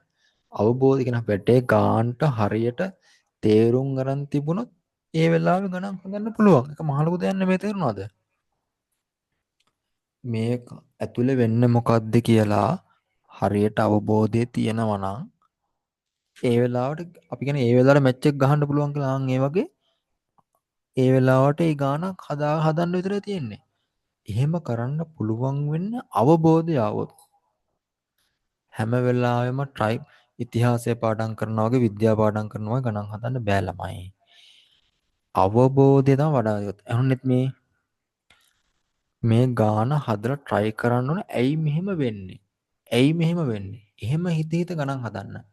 අවබෝධ කියන පැටේ ගාන්ට හරියට තේරුම් ගන්න තිබුණොත් ඒ වෙලාවේ ගණන් හදන්න පුළුවන්. ඒක මහ ලොකු දෙයක් නෙමෙයි තේරුණාද? මේක ඇතුලේ වෙන්නේ මොකද්ද කියලා හරියට අවබෝධය තියෙනවා නම් ඒ වෙලාවට අපි කියන්නේ ඒ වෙලාවට මැච් එක ගහන්න පුළුවන් කියලා ඒ වගේ ඒ වෙලාවට ඒ ගානක් හදන්න විතරයි තියෙන්නේ. එහෙම කරන්න පුළුවන් වෙන්න අවබෝධය આવොත් හැම වෙලාවෙම ඉතිහාසය පාඩම් කරනවා වගේ විද්‍යා පාඩම් කරනවා වගේ ගණන් හදන්න බෑ ළමයි. අවබෝධය තමයි වඩා යොත්. එහෙනම් මේ ගාන හදලා try කරන්න ඕනේ. ඇයි මෙහෙම වෙන්නේ? ඇයි මෙහෙම වෙන්නේ? එහෙම හිත හිත ගණන් හදන්න.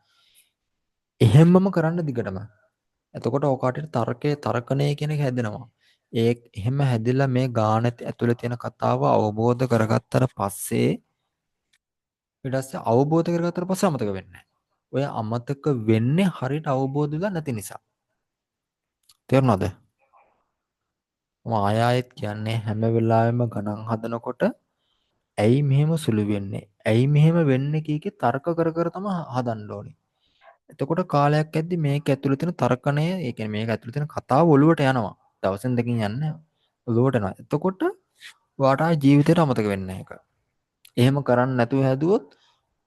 එහෙමම කරන්න දිගටම. එතකොට ඔකට තර්කණය කියන එක හැදෙනවා. එහෙම හැදිලා මේ ගාන ඇතුලේ තියෙන කතාව අවබෝධ කරගත්තට පස්සේ ඊට පස්සේ අවබෝධ කරගත්තට පස්සේ අමතක වෙන්නේ නැහැ. ඔය අමතක වෙන්නේ හරියට අවබෝධ වෙලා නැති නිසා. තේරුණාද? මම ආයෙත් කියන්නේ හැම වෙලාවෙම ගණන් හදනකොට ඇයි මෙහෙම සුළු වෙන්නේ? ඇයි මෙහෙම වෙන්නේ කීකේ තර්ක කර කර තමයි හදන්න ඕනේ. එතකොට කාලයක් ඇද්දි මේක ඇතුළේ තියෙන තර්කණය, ඒ කියන්නේ මේක ඇතුළේ තියෙන කතාව ඔලුවට යනවා. දවසෙන් දෙකකින් යන්නේ ඔලුවට යනවා. එතකොට ඔයාට ආයේ ජීවිතේට අමතක වෙන්නේ නැහැ ඒක. එහෙම කරන්නේ නැතුව හැදුවොත්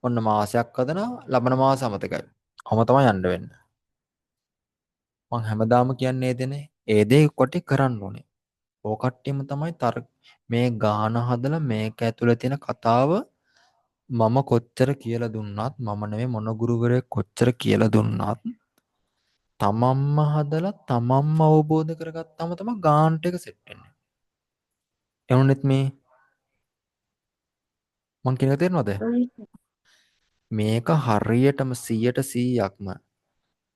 ඔන්න මාසයක් හදනවා, ලබන මාස අමතකයි. ඔහම තමයි යන්න වෙන්නේ. මං හැමදාම කියන්නේ දෙනේ ඒ දේ කොට කරන්න ඕනේ. ඕකට්ටියම තමයි මේ ගාන හදලා මේක ඇතුළේ තියෙන කතාව මම කොච්චර කියලා දුන්නත් මම නෙමෙයි මොන ගුරුවරයෙක් කොච්චර කියලා දුන්නත් තමන්ම හදලා තමන්ම අවබෝධ කරගත්තාම තමයි ගාන්ට එක සෙට් වෙන්නේ. එවුනෙත් මේ මං කියන එක තේරෙනවද? මේක හරියටම 100%ක්ම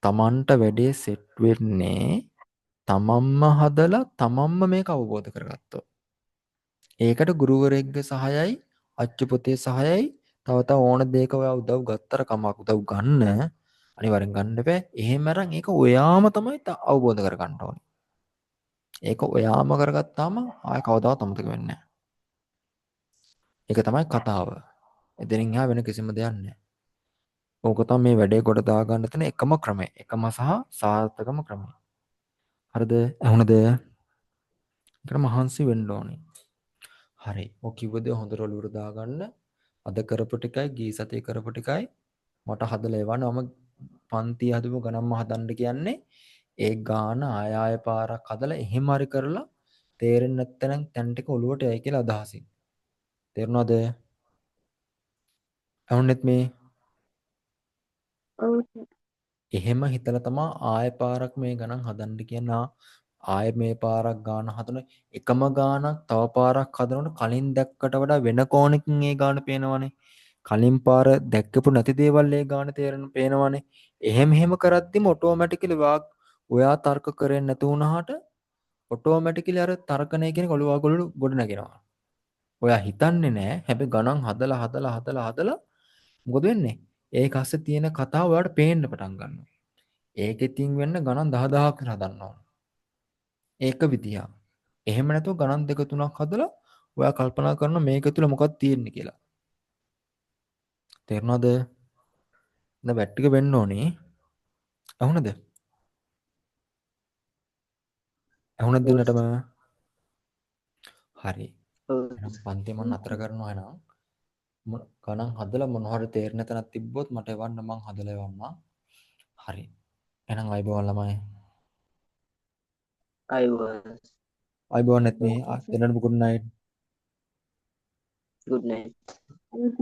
තමන්ට වැඩේ සෙට් වෙන්නේ තමන්ම හදලා තමන්ම මේක අවබෝධ කරගත්තොත්. ඒකට ගුරුවරයෙක්ගේ සහයයි අච්චු පොතේ සහයයි තව ඕන දෙයක ඔයා උදව් ගත්තර කමක් උදව් ගන්න අනිවාර්යෙන් ගන්න බෑ. එහෙම අරන් ඒක ඔයාම තමයි අවබෝධ කරගන්න ඕනේ. ඒක ඔයාම කරගත්තාම ආය කවදාවත් අමතක වෙන්නේ නැහැ. ඒක තමයි කතාව. එතනින් එහා වෙන කිසිම දෙයක් නැහැ. ඕක තමයි මේ වැඩේ කොට දාගන්න තියෙන එකම ක්‍රමය. එකම සහ සාර්ථකම ක්‍රමය. හරිද? ඇහුණද? ඒකට මහන්සි වෙන්න ඕනේ. හරි. ඔය කිව්ව දේ හොඳට ඔලුවට දාගන්න. අද කරපු ටිකයි ගිය සතියේ කරපු ටිකයි මට හදලා එවන්න. මම පන්ති හදපු ගණන්ම හදන්න කියන්නේ ඒ ගාන ආය පාරක් හදලා එහෙම හරි කරලා තේරෙන්නේ නැත්නම් තැන් ටික ඔලුවට යයි කියලා අදහසින්. තේරුණාද? ඇහුණෙත් මේ ඔව් එහෙම හිතලා තමයි ආය පාරක් මේ ගණන් හදන්න කියනවා. ආය මේ පාරක් ගාන හදන එකම ගානක් තව පාරක් හදනකොට කලින් දැක්කට වඩා වෙන කෝණකින් ඒ ගාන පේනවනේ. කලින් පාර දැක්කපු නැති දේවල් ඒ ගාන පේනවනේ. එහෙම කරද්දිම ඔටෝමැටිකලි ඔයා තර්ක කරන්නේ නැතු වුණාට ඔටෝමැටිකලි අර තර්කණය කියන ඔළුව ගොඩ නැගෙනවා. ඔයා හිතන්නේ නැහැ. හැබැයි ගණන් හදලා මොකද වෙන්නේ? ඒක අස්සේ තියෙන කතාව ඔයාලට පේන්න පටන් ගන්නවා. ඒකෙතින් වෙන්න ගණන් 10000ක් හදන්න ඕන. ඒක විදියක්. එහෙම නැතුව ගණන් දෙක තුනක් හදලා ඔයා කල්පනා කරන මේක තුල මොකක්ද තියෙන්නේ කියලා. තේරුණාද? දැන් බැට් එක වෙන්න ඕනේ. අහුණද? අහුණද දෙන්නටම? හරි. එහෙනම් පන්ති මම නතර කරනවා එහෙනම්. ගණන් හදලා මොන හරි තේරෙන තැනක් තිබ්බොත් මට එවන්න මං හදලා එවන්නම්. හරි. එහෙනම් අයබෝවන් ළමයි. අයුබෝවන්. අයබෝවන් නැත්නේ. දෙන්නට good night. good night. අලුත්